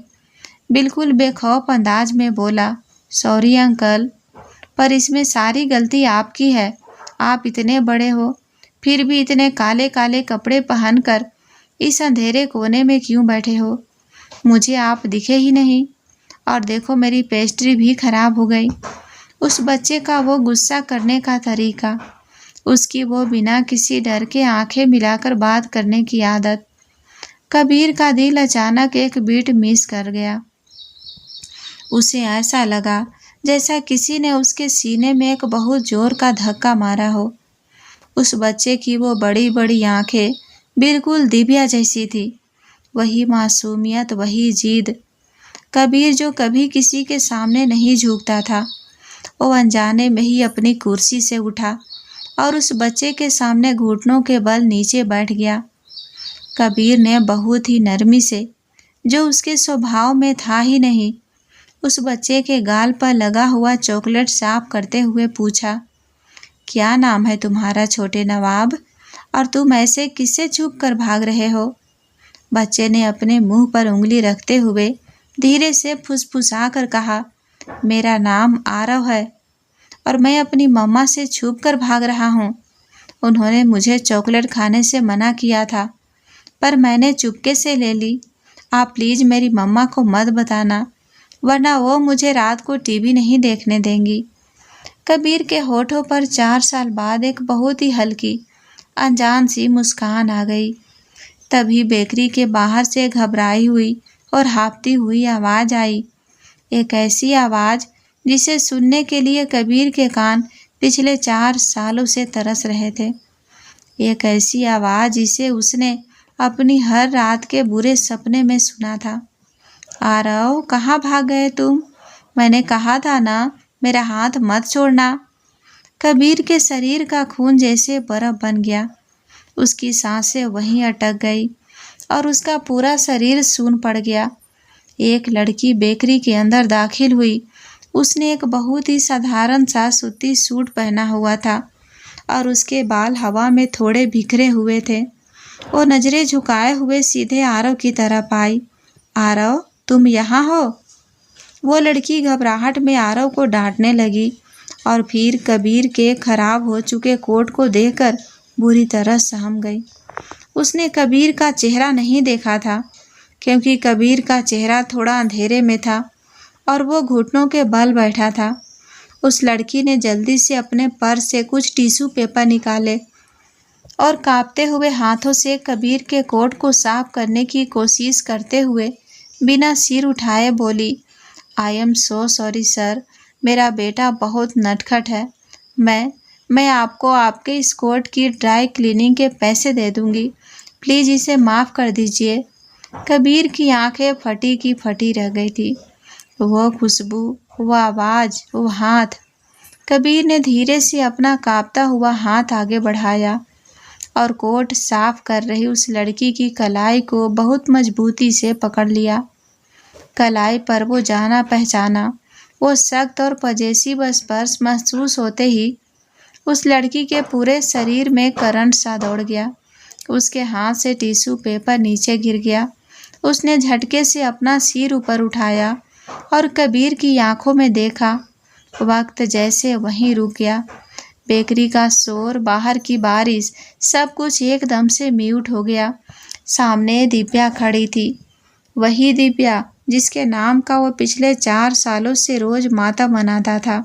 बिल्कुल बेखौफ अंदाज में बोला, सॉरी अंकल, पर इसमें सारी गलती आपकी है। आप इतने बड़े हो, फिर भी इतने काले काले कपड़े पहनकर इस अंधेरे कोने में क्यों बैठे हो? मुझे आप दिखे ही नहीं। और देखो मेरी पेस्ट्री भी खराब हो गई। उस बच्चे का वो गुस्सा करने का तरीका, उसकी वो बिना किसी डर के आंखें मिलाकर बात करने की आदत। कबीर का दिल अचानक एक बीट मिस कर गया। उसे ऐसा लगा जैसा किसी ने उसके सीने में एक बहुत जोर का धक्का मारा हो। उस बच्चे की वो बड़ी बड़ी आंखें बिल्कुल दिव्या जैसी थी। वही मासूमियत, वही जिद। कबीर जो कभी किसी के सामने नहीं झुकता था, वो अनजाने में ही अपनी कुर्सी से उठा और उस बच्चे के सामने घुटनों के बल नीचे बैठ गया। कबीर ने बहुत ही नरमी से, जो उसके स्वभाव में था ही नहीं, उस बच्चे के गाल पर लगा हुआ चॉकलेट साफ करते हुए पूछा, क्या नाम है तुम्हारा छोटे नवाब, और तुम ऐसे किससे छुप कर भाग रहे हो? बच्चे ने अपने मुंह पर उंगली रखते हुए धीरे से फुसफुसा कर कहा, मेरा नाम आरव है और मैं अपनी मम्मा से छुप कर भाग रहा हूँ। उन्होंने मुझे चॉकलेट खाने से मना किया था, पर मैंने चुपके से ले ली। आप प्लीज़ मेरी मम्मा को मत बताना, वरना वो मुझे रात को टीवी नहीं देखने देंगी। कबीर के होठों पर 4 साल बाद एक बहुत ही हल्की अनजान सी मुस्कान आ गई। तभी बेकरी के बाहर से घबराई हुई और हाँफती हुई आवाज़ आई। एक ऐसी आवाज़ जिसे सुनने के लिए कबीर के कान पिछले 4 सालों से तरस रहे थे। एक ऐसी आवाज़ जिसे उसने अपनी हर रात के बुरे सपने में सुना था। आरव, कहाँ भाग गए तुम? मैंने कहा था ना, मेरा हाथ मत छोड़ना। कबीर के शरीर का खून जैसे बर्फ बन गया। उसकी सांसें वहीं अटक गई और उसका पूरा शरीर सून पड़ गया। एक लड़की बेकरी के अंदर दाखिल हुई। उसने एक बहुत ही साधारण सा सूती सूट पहना हुआ था और उसके बाल हवा में थोड़े बिखरे हुए थे। वो नजरें झुकाए हुए सीधे आरव की तरफ आई। आरव, तुम यहाँ हो? वो लड़की घबराहट में आरव को डांटने लगी और फिर कबीर के खराब हो चुके कोट को देखकर बुरी तरह सहम गई। उसने कबीर का चेहरा नहीं देखा था, क्योंकि कबीर का चेहरा थोड़ा अंधेरे में था और वो घुटनों के बल बैठा था। उस लड़की ने जल्दी से अपने पर्स से कुछ टिश्यू पेपर निकाले और कांपते हुए हाथों से कबीर के कोट को साफ करने की कोशिश करते हुए बिना सिर उठाए बोली, I am so sorry sir, मेरा बेटा बहुत नटखट है। मैं आपको आपके इस कोट की ड्राई क्लीनिंग के पैसे दे दूंगी। प्लीज़ इसे माफ़ कर दीजिए। कबीर की आंखें फटी की फटी रह गई थी। वो खुशबू, वो आवाज़, वो हाथ। कबीर ने धीरे से अपना कांपता हुआ हाथ आगे बढ़ाया और कोट साफ कर रही उस लड़की की कलाई को बहुत मजबूती से पकड़ लिया। कलाई पर वो जाना पहचाना, वो सख्त और पजेसिव स्पर्श महसूस होते ही उस लड़की के पूरे शरीर में करंट सा दौड़ गया। उसके हाथ से टिश्यू पेपर नीचे गिर गया। उसने झटके से अपना सिर ऊपर उठाया और कबीर की आंखों में देखा। वक्त जैसे वहीं रुक गया। बेकरी का शोर, बाहर की बारिश, सब कुछ एकदम से म्यूट हो गया। सामने दिव्या खड़ी थी, वही दिव्या जिसके नाम का वो पिछले 4 सालों से रोज मातम मनाता था।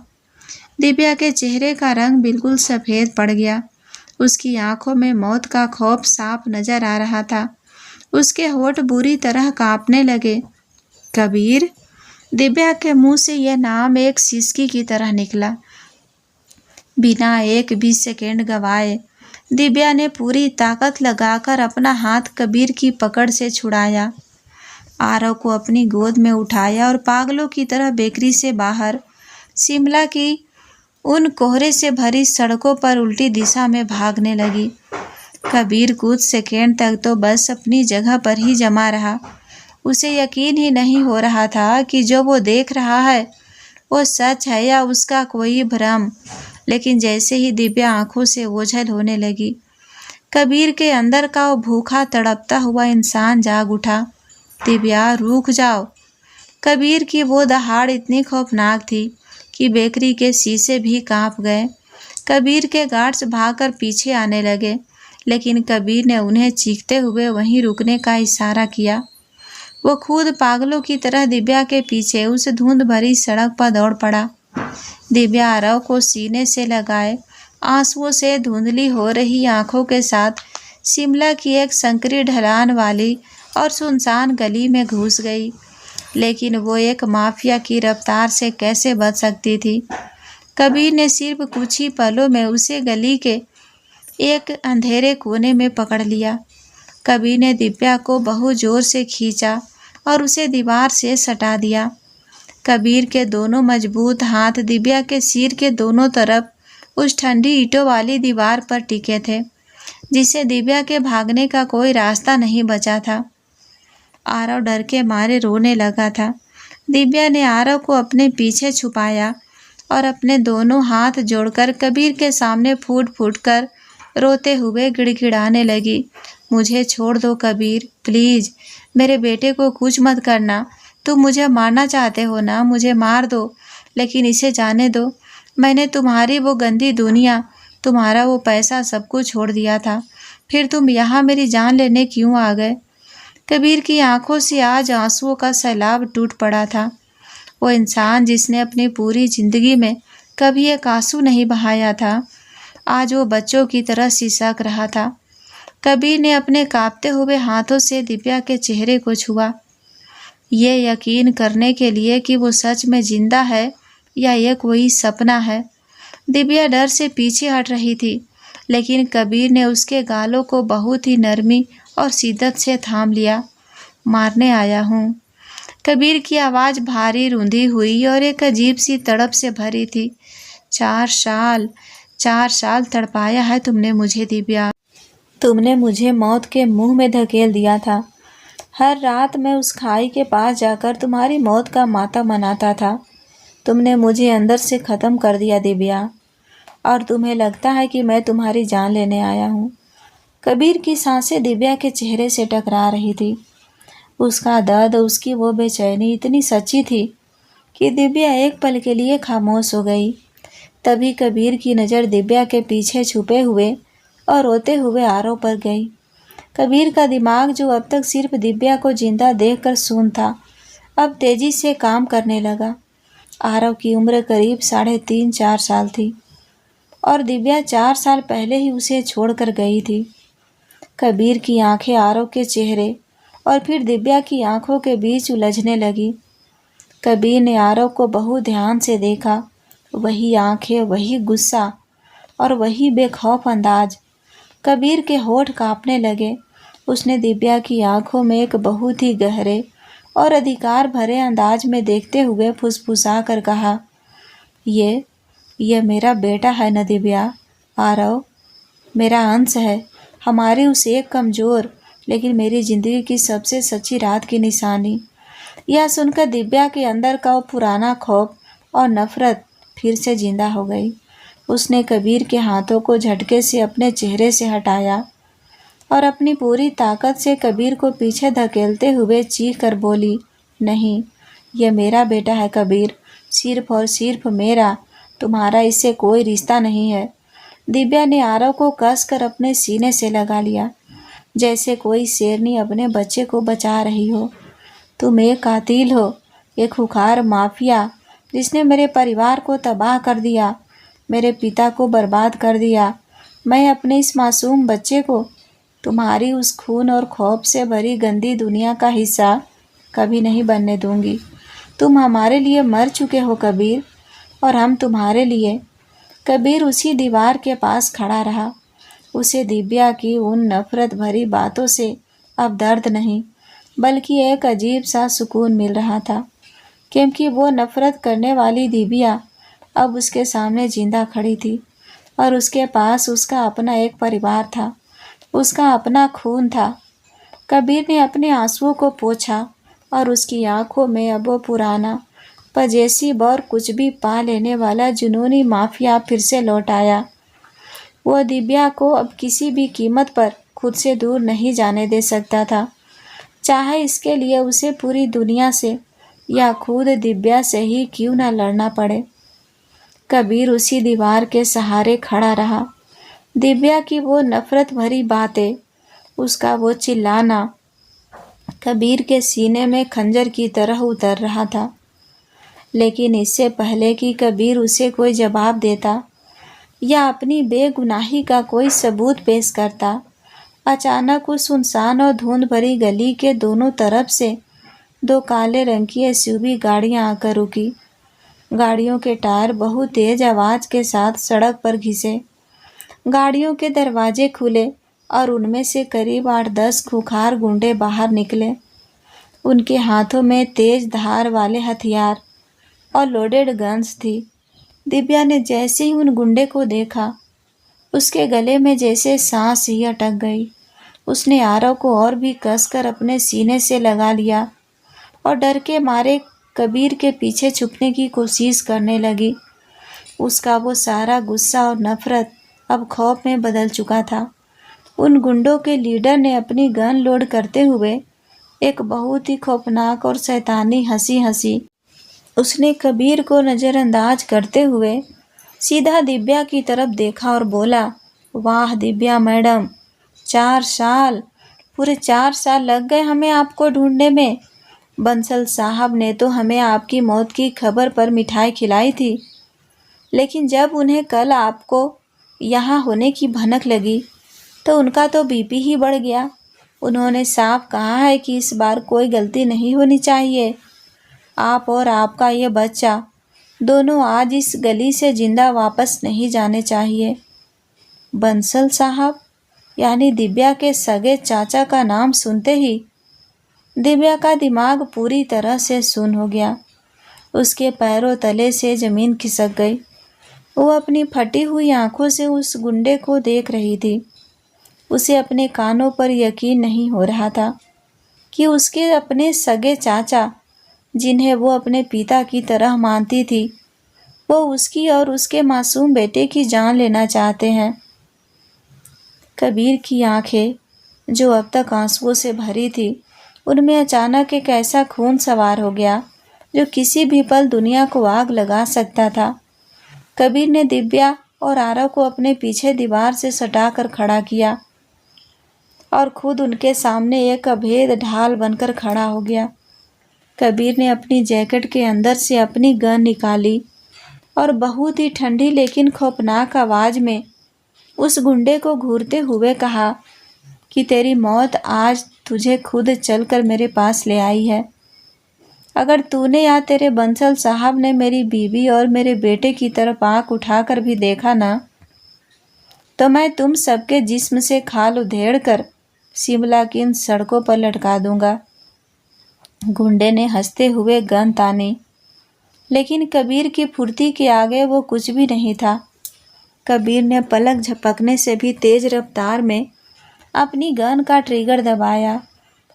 दिव्या के चेहरे का रंग बिल्कुल सफ़ेद पड़ गया। उसकी आंखों में मौत का खौफ साफ नजर आ रहा था। उसके होठ बुरी तरह कांपने लगे कबीर? दिव्या के मुंह से यह नाम एक सिसकी की तरह निकला। बिना एक भी सेकेंड गवाए दिव्या ने पूरी ताकत लगाकर अपना हाथ कबीर की पकड़ से छुड़ाया, आरव को अपनी गोद में उठाया और पागलों की तरह बेकरी से बाहर शिमला की उन कोहरे से भरी सड़कों पर उल्टी दिशा में भागने लगी। कबीर कुछ सेकेंड तक तो बस अपनी जगह पर ही जमा रहा। उसे यकीन ही नहीं हो रहा था कि जो वो देख रहा है वो सच है या उसका कोई भ्रम। लेकिन जैसे ही दिव्या आंखों से ओझल होने लगी, कबीर के अंदर का वो भूखा तड़पता हुआ इंसान जाग उठा। दिव्या, रुक जाओ। कबीर की वो दहाड़ इतनी खौफनाक थी कि बेकरी के शीशे भी कांप गए। कबीर के गार्ड्स भागकर पीछे आने लगे, लेकिन कबीर ने उन्हें चीखते हुए वहीं रुकने का इशारा किया। वो खुद पागलों की तरह दिव्या के पीछे उस धुंध भरी सड़क पर दौड़ पड़ा। दिव्या आरव को सीने से लगाए आंसुओं से धुंधली हो रही आंखों के साथ शिमला की एक संकरी ढलान वाली और सुनसान गली में घुस गई। लेकिन वो एक माफिया की रफ्तार से कैसे बच सकती थी? कबीर ने सिर्फ कुछ ही पलों में उसे गली के एक अंधेरे कोने में पकड़ लिया। कबीर ने दिव्या को बहुत जोर से खींचा और उसे दीवार से सटा दिया। कबीर के दोनों मजबूत हाथ दिव्या के सिर के दोनों तरफ उस ठंडी ईंटों वाली दीवार पर टिके थे, जिससे दिव्या के भागने का कोई रास्ता नहीं बचा था। आरव डर के मारे रोने लगा था। दिव्या ने आरव को अपने पीछे छुपाया और अपने दोनों हाथ जोड़कर कबीर के सामने फूट फूट कर रोते हुए गिड़गिड़ाने लगी। मुझे छोड़ दो कबीर, प्लीज़। मेरे बेटे को कुछ मत करना। तुम मुझे मारना चाहते हो ना, मुझे मार दो, लेकिन इसे जाने दो। मैंने तुम्हारी वो गंदी दुनिया, तुम्हारा वो पैसा सब कुछ छोड़ दिया था। फिर तुम यहाँ मेरी जान लेने क्यों आ गए? कबीर की आंखों से आज आंसुओं का सैलाब टूट पड़ा था। वो इंसान जिसने अपनी पूरी जिंदगी में कभी एक आंसू नहीं बहाया था, आज वो बच्चों की तरह सिसक रहा था। कबीर ने अपने कांपते हुए हाथों से दिव्या के चेहरे को छुआ, ये यकीन करने के लिए कि वो सच में जिंदा है या ये कोई सपना है। दिव्या डर से पीछे हट रही थी, लेकिन कबीर ने उसके गालों को बहुत ही नरमी और शिद्दत से थाम लिया। मारने आया हूँ। कबीर की आवाज़ भारी रूंधी हुई और एक अजीब सी तड़प से भरी थी। 4 साल तड़पाया है तुमने मुझे दिव्या। तुमने मुझे मौत के मुंह में धकेल दिया था। हर रात मैं उस खाई के पास जाकर तुम्हारी मौत का मातम मनाता था। तुमने मुझे अंदर से ख़त्म कर दिया दिव्या, और तुम्हें लगता है कि मैं तुम्हारी जान लेने आया हूँ। कबीर की सांसें दिव्या के चेहरे से टकरा रही थी। उसका दर्द, उसकी वो बेचैनी इतनी सच्ची थी कि दिव्या एक पल के लिए खामोश हो गई। तभी कबीर की नज़र दिव्या के पीछे छुपे हुए और रोते हुए आरव पर गई। कबीर का दिमाग, जो अब तक सिर्फ दिव्या को जिंदा देखकर सून था, अब तेजी से काम करने लगा। आरव की उम्र करीब 3.5-4 साल थी और दिव्या 4 साल पहले ही उसे छोड़कर गई थी। कबीर की आंखें आरव के चेहरे और फिर दिव्या की आंखों के बीच उलझने लगी। कबीर ने आरव को बहुत ध्यान से देखा। वही आंखें, वही गुस्सा और वही बेखौफ अंदाज। कबीर के होठ कांपने लगे। उसने दिव्या की आंखों में एक बहुत ही गहरे और अधिकार भरे अंदाज में देखते हुए फुसफुसा कर कहा, ये मेरा बेटा है न दिव्या? आरव मेरा अंश है, हमारी उस एक कमज़ोर लेकिन मेरी ज़िंदगी की सबसे सच्ची रात की निशानी। यह सुनकर दिव्या के अंदर का वो पुराना खौफ और नफरत फिर से जिंदा हो गई। उसने कबीर के हाथों को झटके से अपने चेहरे से हटाया और अपनी पूरी ताकत से कबीर को पीछे धकेलते हुए चीख कर बोली, नहीं, यह मेरा बेटा है कबीर, सिर्फ और सिर्फ मेरा, तुम्हारा इससे कोई रिश्ता नहीं है। दिव्या ने आरव को कसकर अपने सीने से लगा लिया, जैसे कोई शेरनी अपने बच्चे को बचा रही हो। तुम एक कातिल हो, एक खुखार माफिया जिसने मेरे परिवार को तबाह कर दिया, मेरे पिता को बर्बाद कर दिया। मैं अपने इस मासूम बच्चे को तुम्हारी उस खून और खौफ से भरी गंदी दुनिया का हिस्सा कभी नहीं बनने दूंगी। तुम हमारे लिए मर चुके हो कबीर, और हम तुम्हारे लिए। कबीर उसी दीवार के पास खड़ा रहा। उसे दिव्या की उन नफरत भरी बातों से अब दर्द नहीं, बल्कि एक अजीब सा सुकून मिल रहा था, क्योंकि वो नफरत करने वाली दिव्या अब उसके सामने जिंदा खड़ी थी, और उसके पास उसका अपना एक परिवार था, उसका अपना खून था। कबीर ने अपने आंसुओं को पोंछा, और उसकी आंखों में अब वो पुराना पजेसीब और कुछ भी पा लेने वाला जुनूनी माफिया फिर से लौट आया। वो दिव्या को अब किसी भी कीमत पर खुद से दूर नहीं जाने दे सकता था, चाहे इसके लिए उसे पूरी दुनिया से या खुद दिव्या से ही क्यों न लड़ना पड़े। कबीर उसी दीवार के सहारे खड़ा रहा। दिव्या की वो नफरत भरी बातें, उसका वो चिल्लाना कबीर के सीने में खंजर की तरह उतर रहा था। लेकिन इससे पहले कि कबीर उसे कोई जवाब देता या अपनी बेगुनाही का कोई सबूत पेश करता, अचानक उस सुनसान और धुंध भरी गली के दोनों तरफ से दो काले रंग की एसयूवी गाड़ियां आकर रुकी। गाड़ियों के टायर बहुत तेज आवाज के साथ सड़क पर घिसे। गाड़ियों के दरवाजे खुले और उनमें से करीब 8-10 खूंखार गुंडे बाहर निकले। उनके हाथों में तेज धार वाले हथियार और लोडेड गन्स थी। दिव्या ने जैसे ही उन गुंडे को देखा, उसके गले में जैसे सांस ही अटक गई। उसने आरव को और भी कसकर अपने सीने से लगा लिया और डर के मारे कबीर के पीछे छुपने की कोशिश करने लगी। उसका वो सारा गुस्सा और नफरत अब खौफ में बदल चुका था। उन गुंडों के लीडर ने अपनी गन लोड करते हुए एक बहुत ही खौफनाक और शैतानी हंसी हंसी। उसने कबीर को नज़रअंदाज करते हुए सीधा दिव्या की तरफ देखा और बोला, वाह दिव्या मैडम, 4 साल, पूरे 4 साल लग गए हमें आपको ढूंढने में। बंसल साहब ने तो हमें आपकी मौत की खबर पर मिठाई खिलाई थी, लेकिन जब उन्हें कल आपको यहाँ होने की भनक लगी तो उनका तो बीपी ही बढ़ गया। उन्होंने साफ कहा है कि इस बार कोई गलती नहीं होनी चाहिए। आप और आपका ये बच्चा दोनों आज इस गली से जिंदा वापस नहीं जाने चाहिए। बंसल साहब, यानी दिव्या के सगे चाचा का नाम सुनते ही दिव्या का दिमाग पूरी तरह से सुन्न हो गया। उसके पैरों तले से जमीन खिसक गई। वो अपनी फटी हुई आंखों से उस गुंडे को देख रही थी। उसे अपने कानों पर यकीन नहीं हो रहा था कि उसके अपने सगे चाचा, जिन्हें वो अपने पिता की तरह मानती थी, वो उसकी और उसके मासूम बेटे की जान लेना चाहते हैं। कबीर की आंखें, जो अब तक आंसुओं से भरी थी, उनमें अचानक एक ऐसा खून सवार हो गया जो किसी भी पल दुनिया को आग लगा सकता था। कबीर ने दिव्या और आरव को अपने पीछे दीवार से सटाकर खड़ा किया और खुद उनके सामने एक अभेद ढाल बनकर खड़ा हो गया। कबीर ने अपनी जैकेट के अंदर से अपनी गन निकाली और बहुत ही ठंडी लेकिन खौफनाक आवाज में उस गुंडे को घूरते हुए कहा कि तेरी मौत आज तुझे खुद चलकर मेरे पास ले आई है। अगर तूने या तेरे बंसल साहब ने मेरी बीवी और मेरे बेटे की तरफ आंख उठाकर भी देखा ना, तो मैं तुम सबके जिस्म से खाल उधेड़ कर शिमला की इन सड़कों पर लटका दूंगा। गुंडे ने हंसते हुए गन तानी, लेकिन कबीर की फुर्ती के आगे वो कुछ भी नहीं था। कबीर ने पलक झपकने से भी तेज रफ्तार में अपनी गन का ट्रिगर दबाया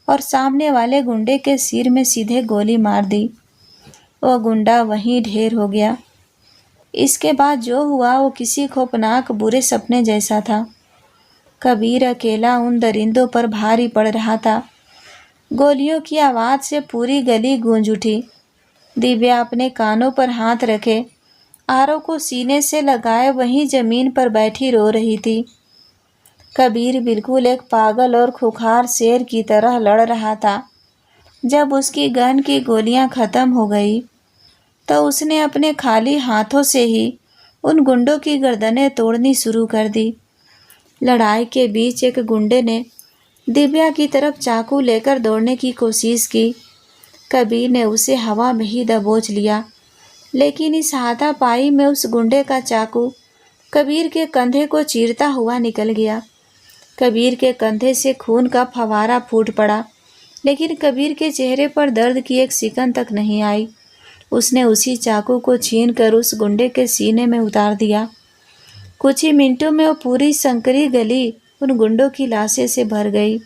और सामने वाले गुंडे के सिर में सीधे गोली मार दी। वो गुंडा वहीं ढेर हो गया। इसके बाद जो हुआ वो किसी खौफनाक बुरे सपने जैसा था। कबीर अकेला उन दरिंदों पर भारी पड़ रहा था। गोलियों की आवाज़ से पूरी गली गूंज उठी। दिव्या अपने कानों पर हाथ रखे आरव को सीने से लगाए वहीं जमीन पर बैठी रो रही थी। कबीर बिल्कुल एक पागल और खुखार शेर की तरह लड़ रहा था। जब उसकी गन की गोलियां खत्म हो गई तो उसने अपने खाली हाथों से ही उन गुंडों की गर्दनें तोड़नी शुरू कर दी। लड़ाई के बीच एक गुंडे ने दिव्या की तरफ चाकू लेकर दौड़ने की कोशिश की, कबीर ने उसे हवा में ही दबोच लिया, लेकिन इस हाथापाई में उस गुंडे का चाकू कबीर के कंधे को चीरता हुआ निकल गया। कबीर के कंधे से खून का फवारा फूट पड़ा, लेकिन कबीर के चेहरे पर दर्द की एक सिकन तक नहीं आई। उसने उसी चाकू को छीनकर उस गुंडे के सीने में उतार दिया। कुछ ही मिनटों में वो पूरी संकरी गली उन गुंडों की लाशें से भर गई।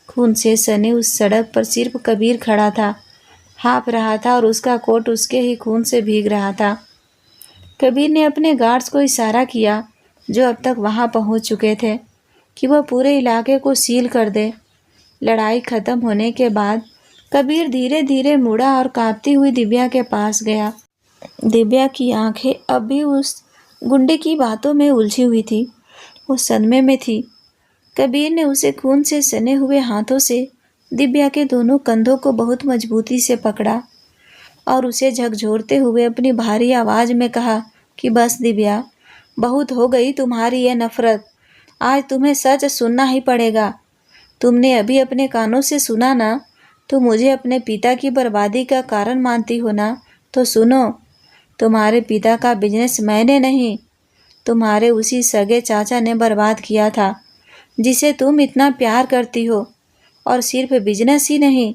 खून से सने उस सड़क पर सिर्फ कबीर खड़ा था, हाँफ रहा था और उसका कोट उसके ही खून से भीग रहा था। कबीर ने अपने गार्ड्स को इशारा किया, जो अब तक वहां पहुंच चुके थे, कि वह पूरे इलाके को सील कर दे। लड़ाई खत्म होने के बाद कबीर धीरे धीरे मुड़ा और कांपती हुई दिव्या के पास गया। दिव्या की आंखें अब भी उस गुंडे की बातों में उलझी हुई थी। वो सदमे में थी। कबीर ने उसे खून से सने हुए हाथों से दिव्या के दोनों कंधों को बहुत मजबूती से पकड़ा और उसे झकझोरते हुए अपनी भारी आवाज में कहा कि बस दिव्या, बहुत हो गई तुम्हारी ये नफरत। आज तुम्हें सच सुनना ही पड़ेगा। तुमने अभी अपने कानों से सुना ना, तो मुझे अपने पिता की बर्बादी का कारण मानती हो ना, तो सुनो। तुम्हारे पिता का बिजनेस मैंने नहीं, तुम्हारे उसी सगे चाचा ने बर्बाद किया था, जिसे तुम इतना प्यार करती हो। और सिर्फ बिजनेस ही नहीं,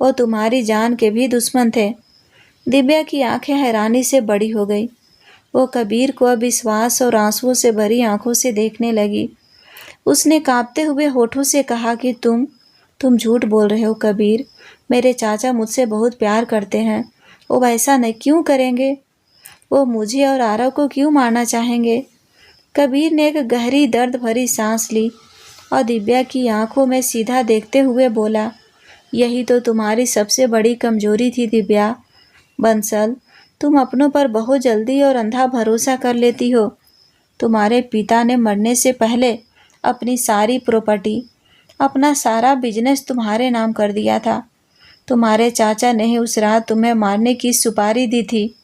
वो तुम्हारी जान के भी दुश्मन थे। दिव्या की आंखें हैरानी से बड़ी हो गई। वो कबीर को अविश्वास और आंसुओं से भरी आंखों से देखने लगी। उसने कांपते हुए होठों से कहा कि तुम झूठ बोल रहे हो कबीर। मेरे चाचा मुझसे बहुत प्यार करते हैं। वो वैसा नहीं क्यों करेंगे? वो मुझे और आरव को क्यों मारना चाहेंगे? कबीर ने एक गहरी दर्द भरी सांस ली और दिव्या की आंखों में सीधा देखते हुए बोला, यही तो तुम्हारी सबसे बड़ी कमजोरी थी दिव्या। बंसल, तुम अपनों पर बहुत जल्दी और अंधा भरोसा कर लेती हो। तुम्हारे पिता ने मरने से पहले अपनी सारी प्रॉपर्टी, अपना सारा बिजनेस तुम्हारे नाम कर दिया था। तुम्हारे चाचा ने उस रात तुम्हें मारने की सुपारी दी थी।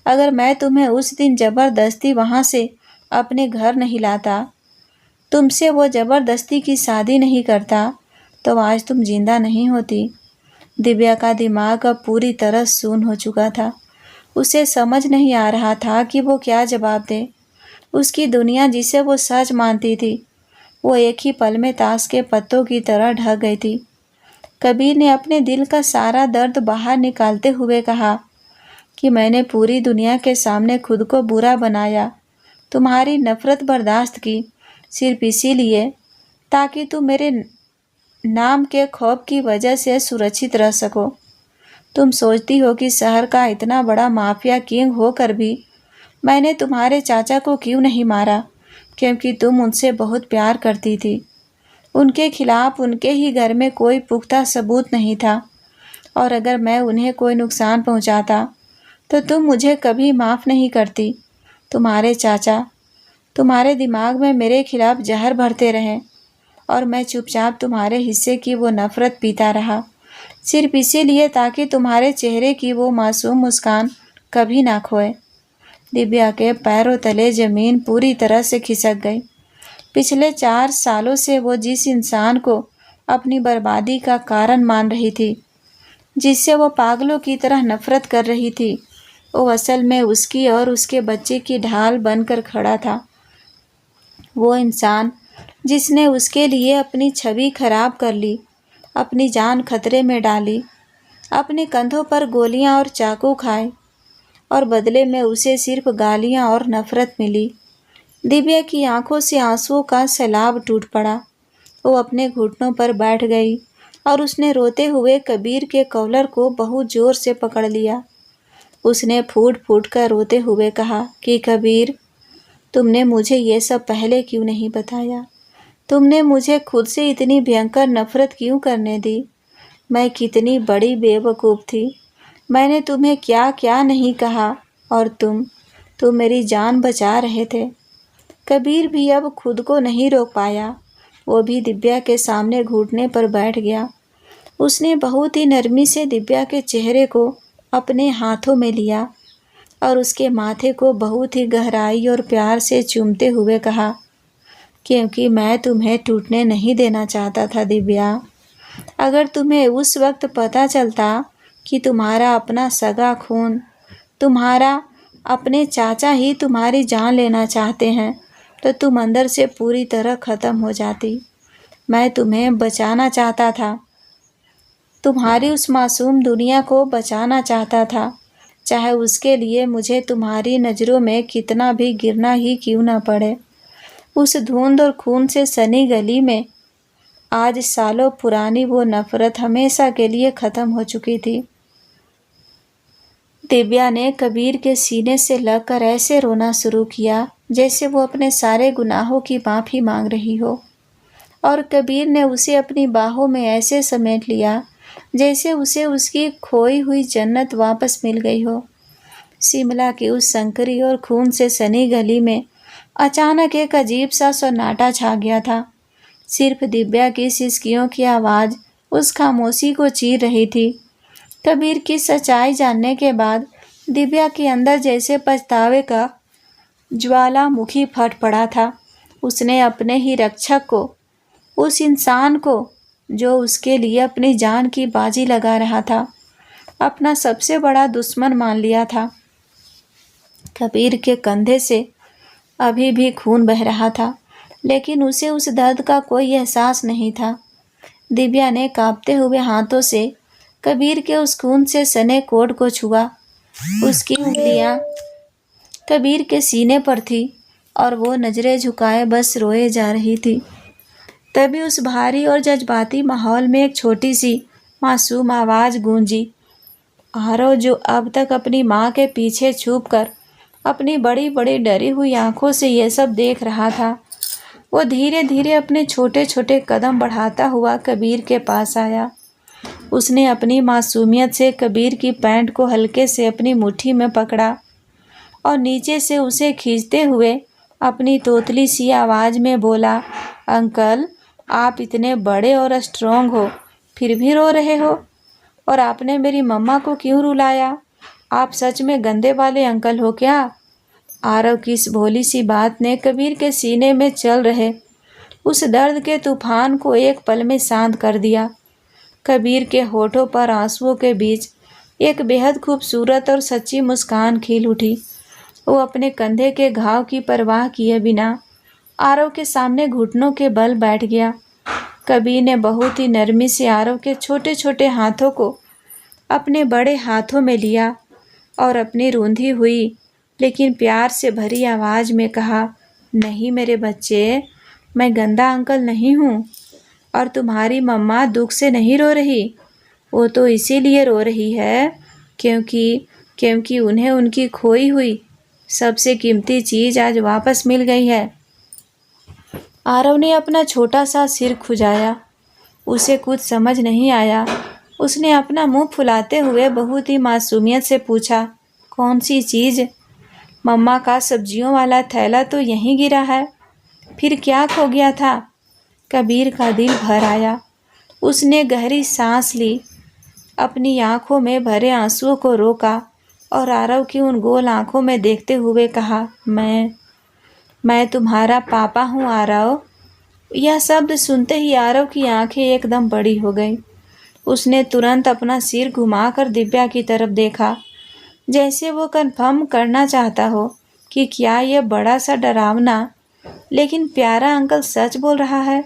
अगर मैं तुम्हें उस दिन जबरदस्ती वहाँ से अपने घर नहीं लाता, तुमसे वो जबरदस्ती की शादी नहीं करता, तो आज तुम जिंदा नहीं होती। दिव्या का दिमाग अब पूरी तरह सून हो चुका था। उसे समझ नहीं आ रहा था कि वो क्या जवाब दे। उसकी दुनिया जिसे वो सच मानती थी, वो एक ही पल में ताश के पत्तों की तरह ढह गई थी। कबीर ने अपने दिल का सारा दर्द बाहर निकालते हुए कहा कि मैंने पूरी दुनिया के सामने खुद को बुरा बनाया, तुम्हारी नफरत बर्दाश्त की, सिर्फ इसीलिए ताकि तुम मेरे नाम के खौफ की वजह से सुरक्षित रह सको। तुम सोचती हो कि शहर का इतना बड़ा माफिया किंग होकर भी मैंने तुम्हारे चाचा को क्यों नहीं मारा, क्योंकि तुम उनसे बहुत प्यार करती थी। उनके खिलाफ उनके ही घर में कोई पुख्ता सबूत नहीं था, और अगर मैं उन्हें कोई नुकसान पहुंचाता तो तुम मुझे कभी माफ़ नहीं करती। तुम्हारे चाचा तुम्हारे दिमाग में मेरे खिलाफ जहर भरते रहे और मैं चुपचाप तुम्हारे हिस्से की वो नफ़रत पीता रहा, सिर्फ इसीलिए ताकि तुम्हारे चेहरे की वो मासूम मुस्कान कभी ना खोए। दिव्या के पैरों तले ज़मीन पूरी तरह से खिसक गई। पिछले 4 सालों से वो जिस इंसान को अपनी बर्बादी का कारण मान रही थी, जिससे वो पागलों की तरह नफरत कर रही थी, वो असल में उसकी और उसके बच्चे की ढाल बनकर खड़ा था। वो इंसान जिसने उसके लिए अपनी छवि खराब कर ली, अपनी जान खतरे में डाली, अपने कंधों पर गोलियां और चाकू खाए, और बदले में उसे सिर्फ गालियां और नफरत मिली। दिव्या की आंखों से आंसुओं का सैलाब टूट पड़ा। वो अपने घुटनों पर बैठ गई और उसने रोते हुए कबीर के कॉलर को बहुत जोर से पकड़ लिया। उसने फूट फूट कर रोते हुए कहा कि कबीर, तुमने मुझे ये सब पहले क्यों नहीं बताया? तुमने मुझे खुद से इतनी भयंकर नफरत क्यों करने दी? मैं कितनी बड़ी बेवकूफ़ थी। मैंने तुम्हें क्या क्या नहीं कहा, और तुम मेरी जान बचा रहे थे। कबीर भी अब खुद को नहीं रोक पाया। वो भी दिव्या के सामने घुटने पर बैठ गया। उसने बहुत ही नरमी से दिव्या के चेहरे को अपने हाथों में लिया और उसके माथे को बहुत ही गहराई और प्यार से चूमते हुए कहा, क्योंकि मैं तुम्हें टूटने नहीं देना चाहता था दिव्या। अगर तुम्हें उस वक्त पता चलता कि तुम्हारा अपना सगा खून, तुम्हारा अपने चाचा ही तुम्हारी जान लेना चाहते हैं तो तुम अंदर से पूरी तरह ख़त्म हो जाती। मैं तुम्हें बचाना चाहता था, तुम्हारी उस मासूम दुनिया को बचाना चाहता था, चाहे उसके लिए मुझे तुम्हारी नज़रों में कितना भी गिरना ही क्यों न पड़े। उस धुंध और खून से सनी गली में आज सालों पुरानी वो नफ़रत हमेशा के लिए ख़त्म हो चुकी थी। दिव्या ने कबीर के सीने से लगकर ऐसे रोना शुरू किया जैसे वो अपने सारे गुनाहों की माफ़ी मांग रही हो, और कबीर ने उसे अपनी बाहों में ऐसे समेट लिया जैसे उसे उसकी खोई हुई जन्नत वापस मिल गई हो। शिमला की उस संकरी और खून से सनी गली में अचानक एक अजीब सा सन्नाटा छा गया था। सिर्फ दिव्या की सिसकियों की आवाज़ उस खामोशी को चीर रही थी। कबीर की सच्चाई जानने के बाद दिव्या के अंदर जैसे पछतावे का ज्वालामुखी फट पड़ा था। उसने अपने ही रक्षक को, उस इंसान को जो उसके लिए अपनी जान की बाजी लगा रहा था, अपना सबसे बड़ा दुश्मन मान लिया था। कबीर के कंधे से अभी भी खून बह रहा था, लेकिन उसे उस दर्द का कोई एहसास नहीं था। दिव्या ने कांपते हुए हाथों से कबीर के उस खून से सने कोट को छुआ। उसकी उंगलियां कबीर के सीने पर थी और वो नजरें झुकाए बस रोए जा रही थी। तभी उस भारी और जज्बाती माहौल में एक छोटी सी मासूम आवाज़ गूंजी। आरव, जो अब तक अपनी माँ के पीछे छुपकर अपनी बड़ी बड़ी डरी हुई आंखों से ये सब देख रहा था, वो धीरे धीरे अपने छोटे छोटे कदम बढ़ाता हुआ कबीर के पास आया। उसने अपनी मासूमियत से कबीर की पैंट को हल्के से अपनी मुट्ठी में पकड़ा और नीचे से उसे खींचते हुए अपनी तोतली सी आवाज़ में बोला, अंकल, आप इतने बड़े और स्ट्रॉन्ग हो, फिर भी रो रहे हो? और आपने मेरी मम्मा को क्यों रुलाया? आप सच में गंदे वाले अंकल हो क्या? आरव की इस भोली सी बात ने कबीर के सीने में चल रहे उस दर्द के तूफान को एक पल में शांत कर दिया। कबीर के होठों पर आंसुओं के बीच एक बेहद खूबसूरत और सच्ची मुस्कान खिल उठी। वो अपने कंधे के घाव की परवाह किए बिना आरव के सामने घुटनों के बल बैठ गया। कबीर ने बहुत ही नरमी से आरव के छोटे छोटे हाथों को अपने बड़े हाथों में लिया और अपनी रूंधी हुई लेकिन प्यार से भरी आवाज़ में कहा, नहीं मेरे बच्चे, मैं गंदा अंकल नहीं हूँ और तुम्हारी मम्मा दुख से नहीं रो रही। वो तो इसीलिए रो रही है क्योंकि उन्हें उनकी खोई हुई सबसे कीमती चीज़ आज वापस मिल गई है। आरव ने अपना छोटा सा सिर खुजाया। उसे कुछ समझ नहीं आया। उसने अपना मुंह फुलाते हुए बहुत ही मासूमियत से पूछा, कौन सी चीज़? मम्मा का सब्जियों वाला थैला तो यहीं गिरा है, फिर क्या खो गया था? कबीर का दिल भर आया। उसने गहरी सांस ली, अपनी आंखों में भरे आंसुओं को रोका और आरव की उन गोल आंखों में देखते हुए कहा, मैं तुम्हारा पापा हूँ आरव। यह शब्द सुनते ही आरव की आंखें एकदम बड़ी हो गईं। उसने तुरंत अपना सिर घुमाकर दिव्या की तरफ देखा, जैसे वो कंफर्म करना चाहता हो कि क्या यह बड़ा सा डरावना लेकिन प्यारा अंकल सच बोल रहा है।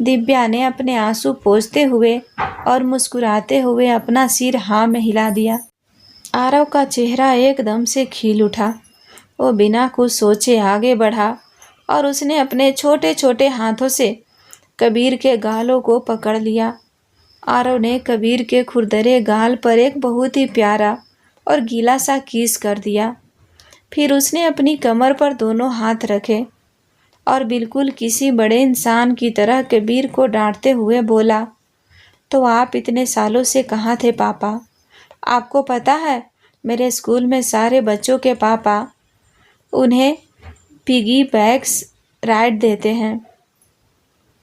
दिव्या ने अपने आंसू पोंछते हुए और मुस्कुराते हुए अपना सिर हाँ में हिला दिया। आरव का चेहरा एकदम से खिल उठा। वो बिना कुछ सोचे आगे बढ़ा और उसने अपने छोटे छोटे हाथों से कबीर के गालों को पकड़ लिया। आरव ने कबीर के खुरदरे गाल पर एक बहुत ही प्यारा और गीला सा किस कर दिया। फिर उसने अपनी कमर पर दोनों हाथ रखे और बिल्कुल किसी बड़े इंसान की तरह कबीर को डांटते हुए बोला, तो आप इतने सालों से कहाँ थे पापा? आपको पता है मेरे स्कूल में सारे बच्चों के पापा उन्हें पिगी बैग्स राइड देते हैं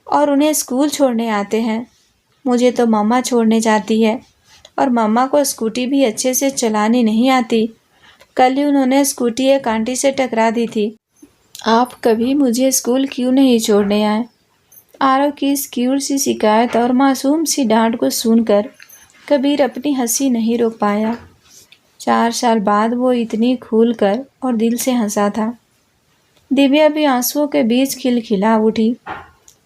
और उन्हें स्कूल छोड़ने आते हैं। मुझे तो मम्मा छोड़ने जाती है और मम्मा को स्कूटी भी अच्छे से चलानी नहीं आती। कल ही उन्होंने स्कूटी एक आंटी से टकरा दी थी। आप कभी मुझे स्कूल क्यों नहीं छोड़ने आए? आरव की इस क्यूट सी शिकायत और मासूम सी डांट को सुनकर कबीर अपनी हंसी नहीं रोक पाया। 4 साल बाद वो इतनी खुलकर और दिल से हंसा था। दिव्या भी आंसुओं के बीच खिलखिला उठी।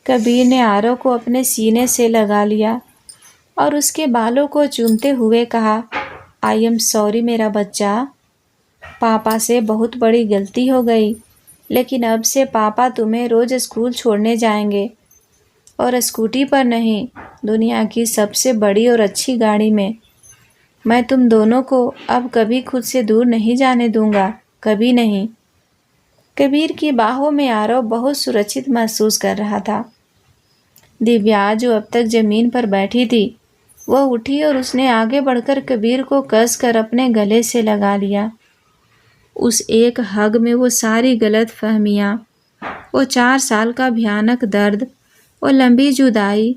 कबीर ने आरव को अपने सीने से लगा लिया और उसके बालों को चूमते हुए कहा, आई एम सॉरी मेरा बच्चा। पापा से बहुत बड़ी गलती हो गई, लेकिन अब से पापा तुम्हें रोज़ स्कूल छोड़ने जाएंगे, और स्कूटी पर नहीं, दुनिया की सबसे बड़ी और अच्छी गाड़ी में। मैं तुम दोनों को अब कभी खुद से दूर नहीं जाने दूंगा, कभी नहीं। कबीर की बाहों में आरव बहुत सुरक्षित महसूस कर रहा था। दिव्या, जो अब तक जमीन पर बैठी थी, वह उठी और उसने आगे बढ़कर कबीर को कसकर अपने गले से लगा लिया। उस एक हग में वो सारी गलत फहमियाँ, वो 4 साल का भयानक दर्द, वो लंबी जुदाई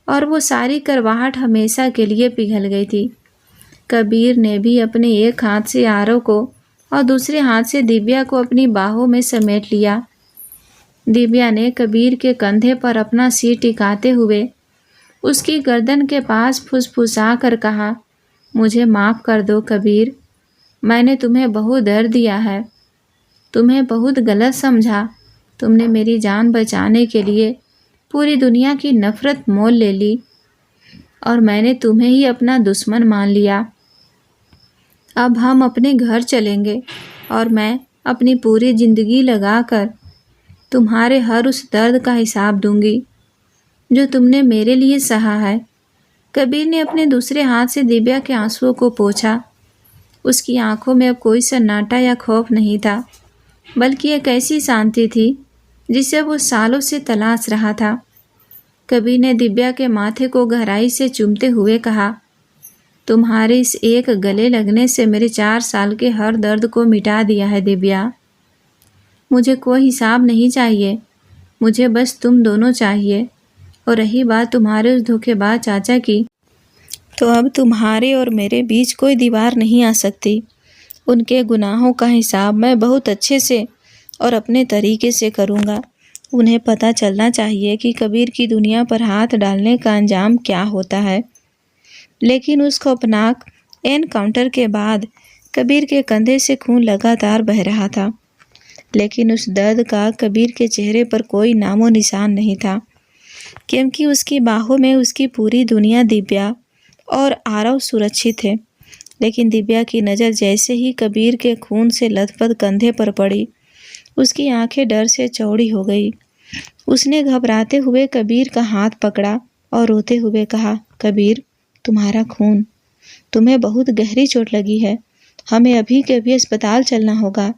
और वो सारी करवाहट हमेशा के लिए पिघल गई थी। कबीर ने भी अपने एक हाथ से आरव को और दूसरे हाथ से दिव्या को अपनी बाहों में समेट लिया। दिव्या ने कबीर के कंधे पर अपना सिर टिकाते हुए उसकी गर्दन के पास फुसफुसा कर कहा, मुझे माफ़ कर दो कबीर, मैंने तुम्हें बहुत दर्द दिया है, तुम्हें बहुत गलत समझा। तुमने मेरी जान बचाने के लिए पूरी दुनिया की नफ़रत मोल ले ली और मैंने तुम्हें ही अपना दुश्मन मान लिया। अब हम अपने घर चलेंगे और मैं अपनी पूरी ज़िंदगी लगाकर तुम्हारे हर उस दर्द का हिसाब दूंगी जो तुमने मेरे लिए सहा है। कबीर ने अपने दूसरे हाथ से दिव्या के आंसुओं को पोंछा। उसकी आंखों में अब कोई सन्नाटा या खौफ नहीं था, बल्कि एक ऐसी शांति थी जिसे वो सालों से तलाश रहा था। कबीर ने दिव्या के माथे को गहराई से चूमते हुए कहा, तुम्हारे इस एक गले लगने से मेरे 4 साल के हर दर्द को मिटा दिया है दिव्या। मुझे कोई हिसाब नहीं चाहिए, मुझे बस तुम दोनों चाहिए। और रही बात तुम्हारे उस धोखेबाज चाचा की, तो अब तुम्हारे और मेरे बीच कोई दीवार नहीं आ सकती। उनके गुनाहों का हिसाब मैं बहुत अच्छे से और अपने तरीके से करूँगा। उन्हें पता चलना चाहिए कि कबीर की दुनिया पर हाथ डालने का अंजाम क्या होता है। लेकिन उस खौफनाक एनकाउंटर के बाद कबीर के कंधे से खून लगातार बह रहा था, लेकिन उस दर्द का कबीर के चेहरे पर कोई नामो निशान नहीं था, क्योंकि उसकी बाहों में उसकी पूरी दुनिया दिव्या और आरव सुरक्षित थे। लेकिन दिव्या की नज़र जैसे ही कबीर के खून से लथपथ कंधे पर पड़ी, उसकी आंखें डर से चौड़ी हो गई। उसने घबराते हुए कबीर का हाथ पकड़ा और रोते हुए कहा, कबीर, तुम्हारा खून, तुम्हें बहुत गहरी चोट लगी है, हमें अभी के अभी अस्पताल चलना होगा,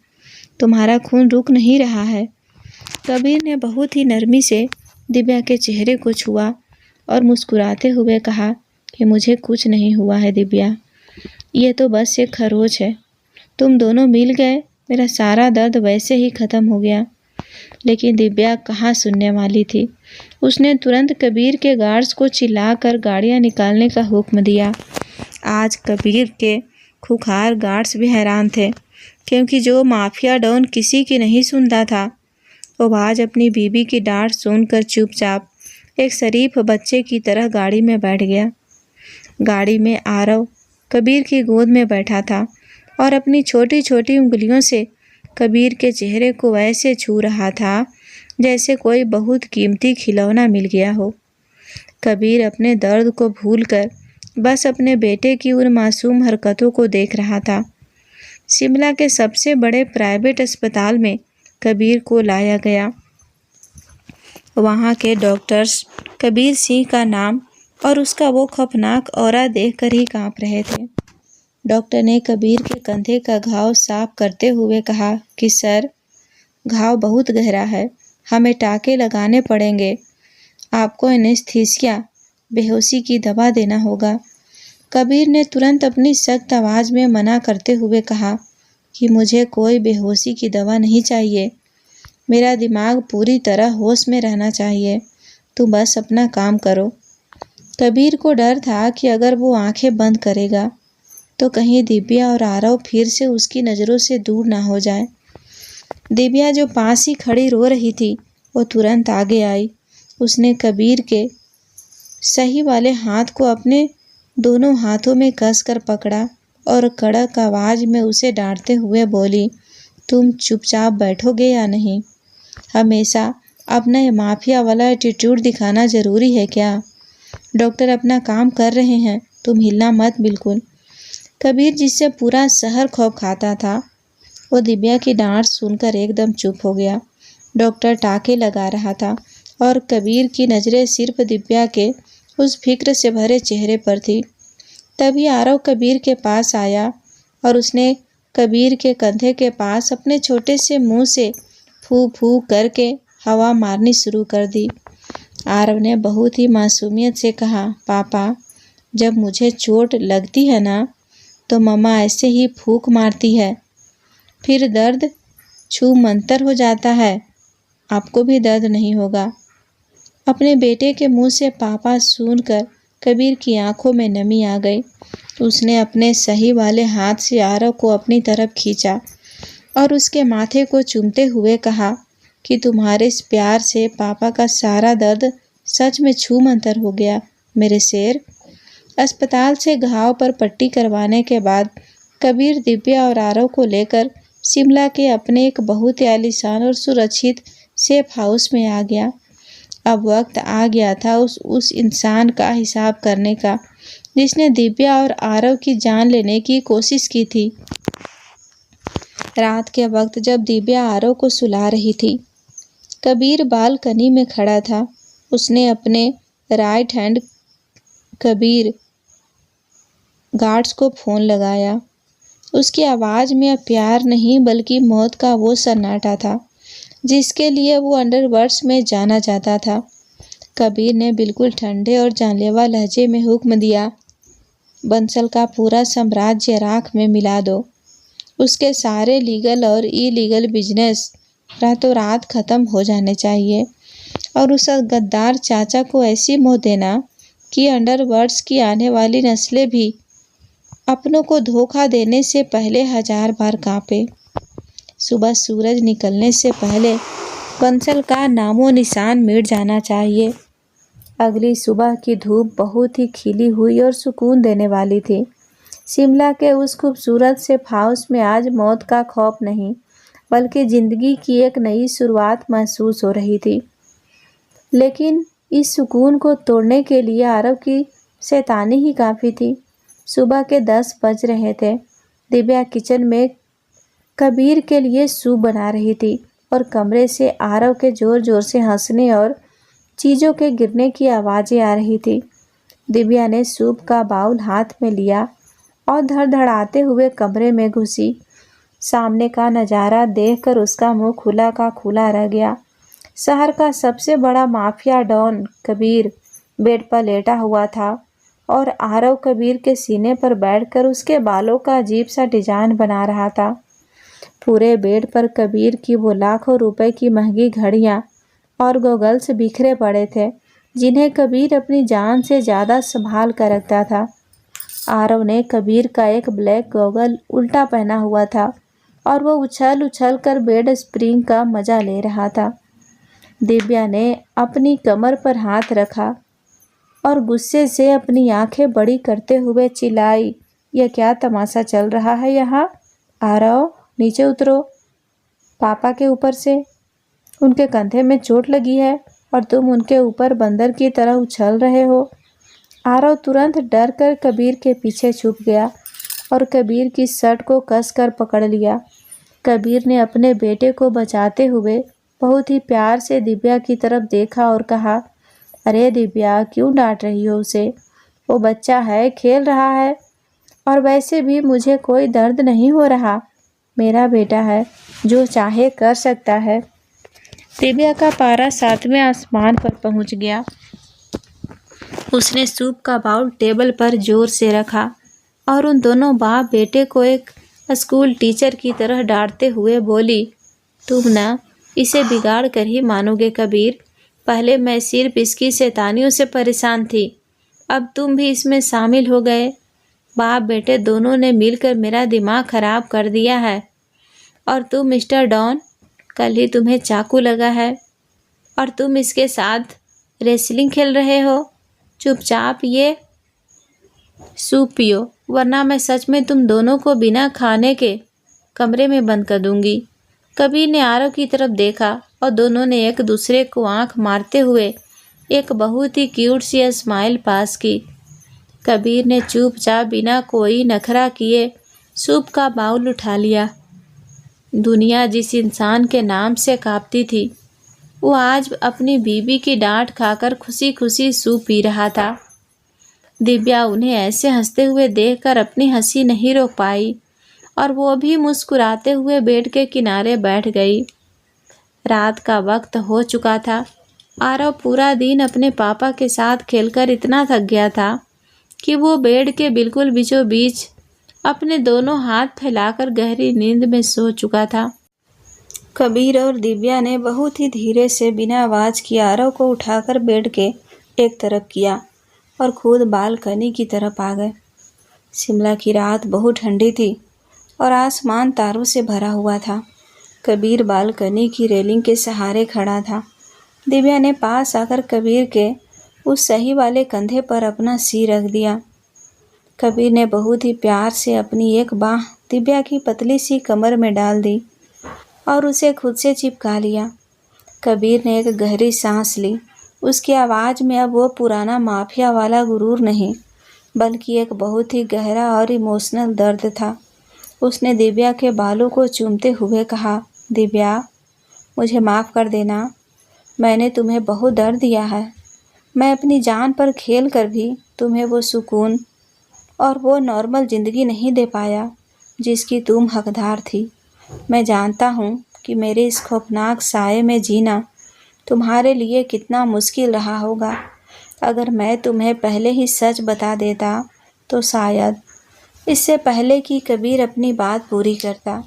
तुम्हारा खून रुक नहीं रहा है। कबीर ने बहुत ही नरमी से दिव्या के चेहरे को छुआ और मुस्कुराते हुए कहा कि मुझे कुछ नहीं हुआ है दिव्या, ये तो बस एक खरोच है। तुम दोनों मिल गए, मेरा सारा दर्द वैसे ही ख़त्म हो गया। लेकिन दिव्या कहाँ सुनने वाली थी। उसने तुरंत कबीर के गार्ड्स को चिल्लाकर गाड़ियाँ निकालने का हुक्म दिया। आज कबीर के खुखार गार्ड्स भी हैरान थे, क्योंकि जो माफिया डॉन किसी की नहीं सुनता था, वो आज अपनी बीवी की डांट सुनकर चुपचाप एक शरीफ बच्चे की तरह गाड़ी में बैठ गया। गाड़ी में आरव कबीर की गोद में बैठा था और अपनी छोटी छोटी उंगलियों से कबीर के चेहरे को ऐसे छू रहा था जैसे कोई बहुत कीमती खिलौना मिल गया हो। कबीर अपने दर्द को भूलकर बस अपने बेटे की उन मासूम हरकतों को देख रहा था। शिमला के सबसे बड़े प्राइवेट अस्पताल में कबीर को लाया गया। वहाँ के डॉक्टर्स कबीर सिंह का नाम और उसका वो खौफनाक ऑरा देखकर ही कांप रहे थे। डॉक्टर ने कबीर के कंधे का घाव साफ करते हुए कहा कि सर, घाव बहुत गहरा है, हमें टाँके लगाने पड़ेंगे, आपको एनेस्थीसिया, बेहोशी की दवा देना होगा। कबीर ने तुरंत अपनी सख्त आवाज़ में मना करते हुए कहा कि मुझे कोई बेहोशी की दवा नहीं चाहिए, मेरा दिमाग पूरी तरह होश में रहना चाहिए, तुम बस अपना काम करो। कबीर को डर था कि अगर वो आंखें बंद करेगा तो कहीं दिव्या और आरव फिर से उसकी नज़रों से दूर ना हो जाए। दिव्या, जो पास ही खड़ी रो रही थी, वो तुरंत आगे आई। उसने कबीर के सही वाले हाथ को अपने दोनों हाथों में कसकर पकड़ा और कड़क आवाज में उसे डांटते हुए बोली, तुम चुपचाप बैठोगे या नहीं? हमेशा अपना ये माफिया वाला एटीट्यूड दिखाना जरूरी है क्या? डॉक्टर अपना काम कर रहे हैं, तुम हिलना मत बिल्कुल। कबीर, जिससे पूरा शहर खौफ खाता था, वो दिव्या की डांट सुनकर एकदम चुप हो गया। डॉक्टर टाके लगा रहा था और कबीर की नज़रें सिर्फ दिव्या के उस फिक्र से भरे चेहरे पर थी। तभी आरव कबीर के पास आया और उसने कबीर के कंधे के पास अपने छोटे से मुंह से फू फू करके हवा मारनी शुरू कर दी। आरव ने बहुत ही मासूमियत से कहा, पापा, जब मुझे चोट लगती है ना तो मम्मा ऐसे ही फूंक मारती है, फिर दर्द छू मंतर हो जाता है, आपको भी दर्द नहीं होगा। अपने बेटे के मुंह से पापा सुनकर कबीर की आंखों में नमी आ गई। उसने अपने सही वाले हाथ से आरव को अपनी तरफ खींचा और उसके माथे को चूमते हुए कहा कि तुम्हारे इस प्यार से पापा का सारा दर्द सच में छू मंतर हो गया मेरे शेर। अस्पताल से घाव पर पट्टी करवाने के बाद कबीर दिव्या और आरव को लेकर शिमला के अपने एक बहुत ही आलीशान और सुरक्षित सेफ हाउस में आ गया। अब वक्त आ गया था उस इंसान का हिसाब करने का जिसने दिव्या और आरव की जान लेने की कोशिश की थी। रात के वक्त जब दिव्या आरव को सुला रही थी, कबीर बालकनी में खड़ा था। उसने अपने राइट हैंड कबीर गार्ड्स को फ़ोन लगाया। उसकी आवाज़ में अब प्यार नहीं बल्कि मौत का वो सन्नाटा था जिसके लिए वो अंडरवर्ल्ड्स में जाना जाता था। कबीर ने बिल्कुल ठंडे और जानलेवा लहजे में हुक्म दिया, बंसल का पूरा साम्राज्य राख में मिला दो। उसके सारे लीगल और इलीगल बिजनेस रातों रात ख़त्म हो जाने चाहिए और उस गद्दार चाचा को ऐसी मौत देना कि अंडरवर्ल्ड्स की आने वाली नस्लें भी अपनों को धोखा देने से पहले 1000 बार कांपे। सुबह सूरज निकलने से पहले बंसल का नामो निशान मिट जाना चाहिए। अगली सुबह की धूप बहुत ही खिली हुई और सुकून देने वाली थी। शिमला के उस खूबसूरत से हाउस में आज मौत का खौफ नहीं बल्कि ज़िंदगी की एक नई शुरुआत महसूस हो रही थी। लेकिन इस सुकून को तोड़ने के लिए आरव की शैतानी ही काफ़ी थी। सुबह के 10 बज रहे थे। दिव्या किचन में कबीर के लिए सूप बना रही थी और कमरे से आरव के ज़ोर ज़ोर से हंसने और चीज़ों के गिरने की आवाज़ें आ रही थी। दिव्या ने सूप का बाउल हाथ में लिया और धड़धड़ाते हुए कमरे में घुसी। सामने का नज़ारा देखकर उसका मुंह खुला का खुला रह गया। शहर का सबसे बड़ा माफिया डॉन कबीर बेड पर लेटा हुआ था और आरव कबीर के सीने पर बैठकर उसके बालों का अजीब सा डिजाइन बना रहा था। पूरे बेड पर कबीर की वो लाखों रुपए की महंगी घड़ियां और गॉगल्स बिखरे पड़े थे जिन्हें कबीर अपनी जान से ज़्यादा संभाल कर रखता था। आरव ने कबीर का एक ब्लैक गॉगल उल्टा पहना हुआ था और वो उछल उछल कर बेड स्प्रिंग का मजा ले रहा था। दिव्या ने अपनी कमर पर हाथ रखा और गुस्से से अपनी आंखें बड़ी करते हुए चिल्लाई, यह क्या तमाशा चल रहा है यहाँ? आरव, नीचे उतरो। पापा के ऊपर से उनके कंधे में चोट लगी है और तुम उनके ऊपर बंदर की तरह उछल रहे हो। आरव तुरंत डर कर कबीर के पीछे छुप गया और कबीर की शर्ट को कसकर पकड़ लिया। कबीर ने अपने बेटे को बचाते हुए बहुत ही प्यार से दिव्या की तरफ देखा और कहा, अरे दिव्या, क्यों डांट रही हो उसे? वो बच्चा है, खेल रहा है और वैसे भी मुझे कोई दर्द नहीं हो रहा। मेरा बेटा है, जो चाहे कर सकता है। दिव्या का पारा 7वें आसमान पर पहुंच गया। उसने सूप का बाउल टेबल पर जोर से रखा और उन दोनों बाप बेटे को एक स्कूल टीचर की तरह डांटते हुए बोली, तुम ना इसे बिगाड़ कर ही मानोगे कबीर। पहले मैं सिर्फ इसकी शैतानियों से परेशान थी, अब तुम भी इसमें शामिल हो गए। बाप बेटे दोनों ने मिलकर मेरा दिमाग खराब कर दिया है। और तुम मिस्टर डॉन, कल ही तुम्हें चाकू लगा है और तुम इसके साथ रेसलिंग खेल रहे हो। चुपचाप ये सूप पियो, वरना मैं सच में तुम दोनों को बिना खाने के कमरे में बंद कर दूंगी। कबीर ने आरव की तरफ देखा और दोनों ने एक दूसरे को आंख मारते हुए एक बहुत ही क्यूट सी स्माइल पास की। कबीर ने चुपचाप बिना कोई नखरा किए सूप का बाउल उठा लिया। दुनिया जिस इंसान के नाम से कांपती थी, वो आज अपनी बीवी की डांट खाकर खुशी खुशी सूप पी रहा था। दिव्या उन्हें ऐसे हंसते हुए देखकर अपनी हंसी नहीं रोक पाई और वो भी मुस्कुराते हुए बेड के किनारे बैठ गई। रात का वक्त हो चुका था। आरव पूरा दिन अपने पापा के साथ खेलकर इतना थक गया था कि वो बेड के बिल्कुल बीचों बीच अपने दोनों हाथ फैलाकर गहरी नींद में सो चुका था। कबीर और दिव्या ने बहुत ही धीरे से बिना आवाज़ किए आरव को उठाकर बेड के एक तरफ किया और खुद बालकनी की तरफ आ गए। शिमला की रात बहुत ठंडी थी और आसमान तारों से भरा हुआ था। कबीर बालकनी की रेलिंग के सहारे खड़ा था। दिव्या ने पास आकर कबीर के उस सही वाले कंधे पर अपना सिर रख दिया। कबीर ने बहुत ही प्यार से अपनी एक बाह दिव्या की पतली सी कमर में डाल दी और उसे खुद से चिपका लिया। कबीर ने एक गहरी सांस ली। उसकी आवाज़ में अब वो पुराना माफिया वाला गुरूर नहीं, बल्कि एक बहुत ही गहरा और इमोशनल दर्द था। उसने दिव्या के बालों को चूमते हुए कहा, दिव्या, मुझे माफ़ कर देना। मैंने तुम्हें बहुत दर्द दिया है। मैं अपनी जान पर खेल कर भी तुम्हें वो सुकून और वो नॉर्मल ज़िंदगी नहीं दे पाया जिसकी तुम हकदार थी। मैं जानता हूँ कि मेरे इस खौफनाक साए में जीना तुम्हारे लिए कितना मुश्किल रहा होगा। अगर मैं तुम्हें पहले ही सच बता देता तो शायद इससे पहले कि कबीर अपनी बात पूरी करता।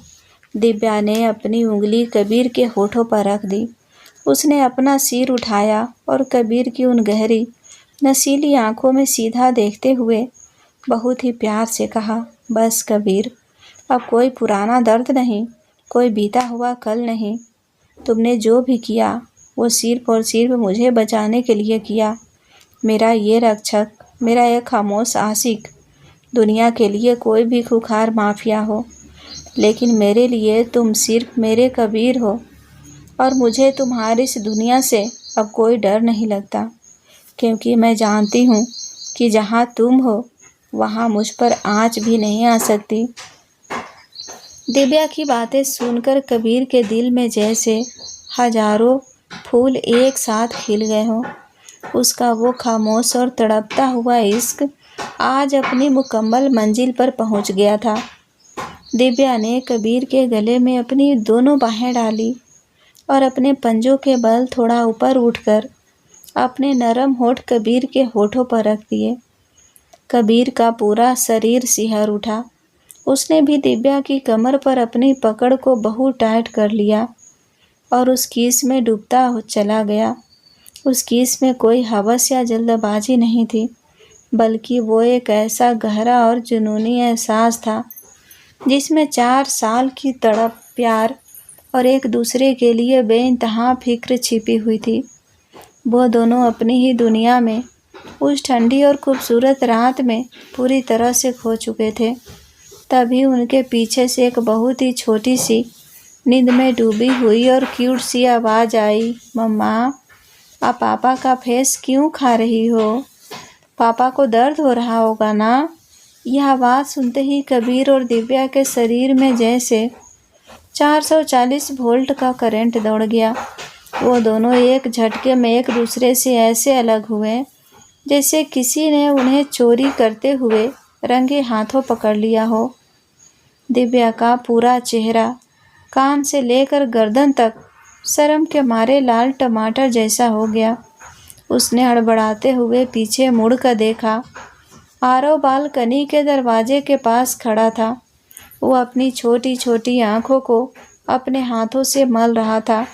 दिव्या ने अपनी उंगली कबीर के होठों पर रख दी। उसने अपना सिर उठाया और कबीर की उन गहरी नशीली आंखों में सीधा देखते हुए बहुत ही प्यार से कहा, बस कबीर, अब कोई पुराना दर्द नहीं, कोई बीता हुआ कल नहीं। तुमने जो भी किया वो सिर्फ और सिर्फ मुझे बचाने के लिए किया। मेरा ये रक्षक, मेरा एक खामोश आशिक दुनिया के लिए कोई भी खुखार माफिया हो, लेकिन मेरे लिए तुम सिर्फ मेरे कबीर हो और मुझे तुम्हारी इस दुनिया से अब कोई डर नहीं लगता, क्योंकि मैं जानती हूँ कि जहाँ तुम हो वहाँ मुझ पर आँच भी नहीं आ सकती। दिव्या की बातें सुनकर कबीर के दिल में जैसे हजारों फूल एक साथ खिल गए हों। उसका वो खामोश और तड़पता हुआ इश्क आज अपनी मुकम्मल मंजिल पर पहुंच गया था। दिव्या ने कबीर के गले में अपनी दोनों बाहें डाली और अपने पंजों के बल थोड़ा ऊपर उठकर अपने नरम होठ कबीर के होठों पर रख दिए। कबीर का पूरा शरीर सिहर उठा। उसने भी दिव्या की कमर पर अपनी पकड़ को बहुत टाइट कर लिया और उस किस में डूबता चला गया। उस किस में कोई हवस या जल्दबाजी नहीं थी, बल्कि वो एक ऐसा गहरा और जुनूनी एहसास था जिसमें 4 साल की तड़प, प्यार और एक दूसरे के लिए बेइंतहा फिक्र छिपी हुई थी। वो दोनों अपनी ही दुनिया में उस ठंडी और खूबसूरत रात में पूरी तरह से खो चुके थे। तभी उनके पीछे से एक बहुत ही छोटी सी नींद में डूबी हुई और क्यूट सी आवाज़ आई, मम्मा, आप पापा का फेस क्यों खा रही हो? पापा को दर्द हो रहा होगा ना? यह आवाज़ सुनते ही कबीर और दिव्या के शरीर में जैसे 440 वोल्ट का करंट दौड़ गया। वो दोनों एक झटके में एक दूसरे से ऐसे अलग हुए जैसे किसी ने उन्हें चोरी करते हुए रंगे हाथों पकड़ लिया हो। दिव्या का पूरा चेहरा कान से लेकर गर्दन तक शर्म के मारे लाल टमाटर जैसा हो गया। उसने हड़बड़ाते हुए पीछे मुड़कर देखा। आरव बालकनी के दरवाजे के पास खड़ा था। वो अपनी छोटी छोटी आंखों को अपने हाथों से मल रहा था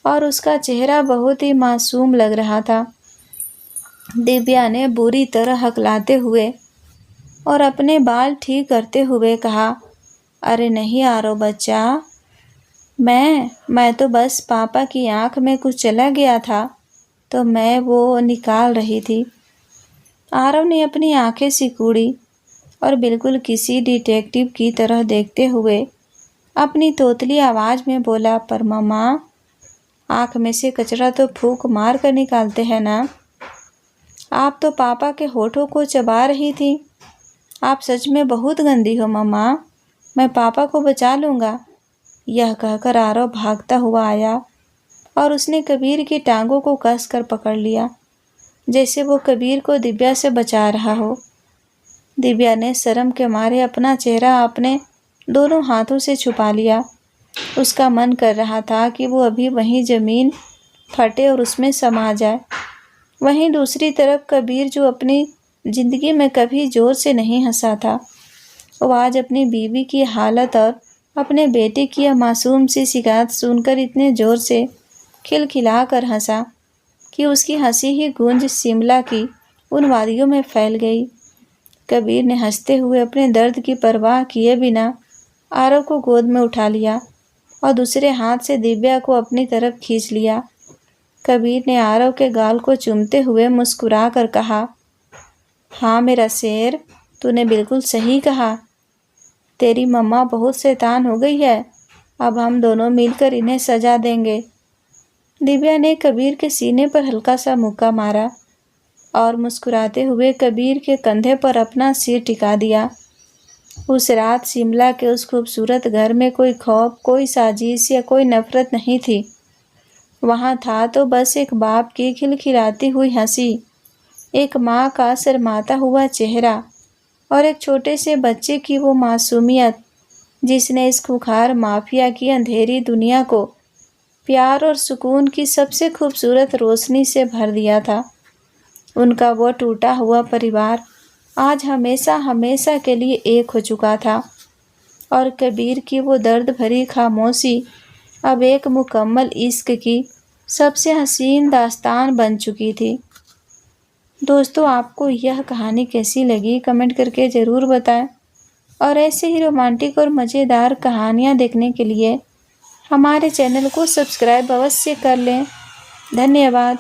और उसका चेहरा बहुत ही मासूम लग रहा था। दिव्या ने बुरी तरह हकलाते हुए और अपने बाल ठीक करते हुए कहा, अरे नहीं आरव बच्चा, मैं तो बस पापा की आंख में कुछ चला गया था तो मैं वो निकाल रही थी। आरव ने अपनी आंखें सिकुड़ी और बिल्कुल किसी डिटेक्टिव की तरह देखते हुए अपनी तोतली आवाज़ में बोला, पर मम्मा, आँख में से कचरा तो फूंक मार कर निकालते हैं ना। आप तो पापा के होठों को चबा रही थी। आप सच में बहुत गंदी हो मम्मा, मैं पापा को बचा लूँगा। यह कहकर आरव भागता हुआ आया और उसने कबीर की टांगों को कसकर पकड़ लिया, जैसे वो कबीर को दिव्या से बचा रहा हो। दिव्या ने शर्म के मारे अपना चेहरा अपने दोनों हाथों से छुपा लिया। उसका मन कर रहा था कि वो अभी वहीं ज़मीन फटे और उसमें समा जाए। वहीं दूसरी तरफ कबीर, जो अपनी ज़िंदगी में कभी ज़ोर से नहीं हंसा था, वो आज अपनी बीवी की हालत और अपने बेटे की यह मासूम सी शिकायत सुनकर इतने ज़ोर से खिलखिला कर हंसा कि उसकी हंसी ही गूंज शिमला की उन वादियों में फैल गई। कबीर ने हंसते हुए अपने दर्द की परवाह किए बिना आरव को गोद में उठा लिया और दूसरे हाथ से दिव्या को अपनी तरफ खींच लिया। कबीर ने आरव के गाल को चूमते हुए मुस्कुरा कर कहा, हाँ मेरा शेर, तूने बिल्कुल सही कहा। तेरी मम्मा बहुत शैतान हो गई है। अब हम दोनों मिलकर इन्हें सजा देंगे। दिव्या ने कबीर के सीने पर हल्का सा मुक्का मारा और मुस्कुराते हुए कबीर के कंधे पर अपना सिर टिका दिया। उस रात शिमला के उस खूबसूरत घर में कोई खौफ, कोई साजिश या कोई नफरत नहीं थी। वहाँ था तो बस एक बाप की खिलखिलाती हुई हंसी, एक माँ का शर्माता हुआ चेहरा और एक छोटे से बच्चे की वो मासूमियत जिसने इस खुखार माफिया की अंधेरी दुनिया को प्यार और सुकून की सबसे खूबसूरत रोशनी से भर दिया था। उनका वो टूटा हुआ परिवार आज हमेशा हमेशा के लिए एक हो चुका था और कबीर की वो दर्द भरी खामोशी अब एक मुकम्मल इश्क की सबसे हसीन दास्तान बन चुकी थी। दोस्तों, आपको यह कहानी कैसी लगी कमेंट करके ज़रूर बताएं और ऐसे ही रोमांटिक और मज़ेदार कहानियाँ देखने के लिए हमारे चैनल को सब्सक्राइब अवश्य कर लें। धन्यवाद।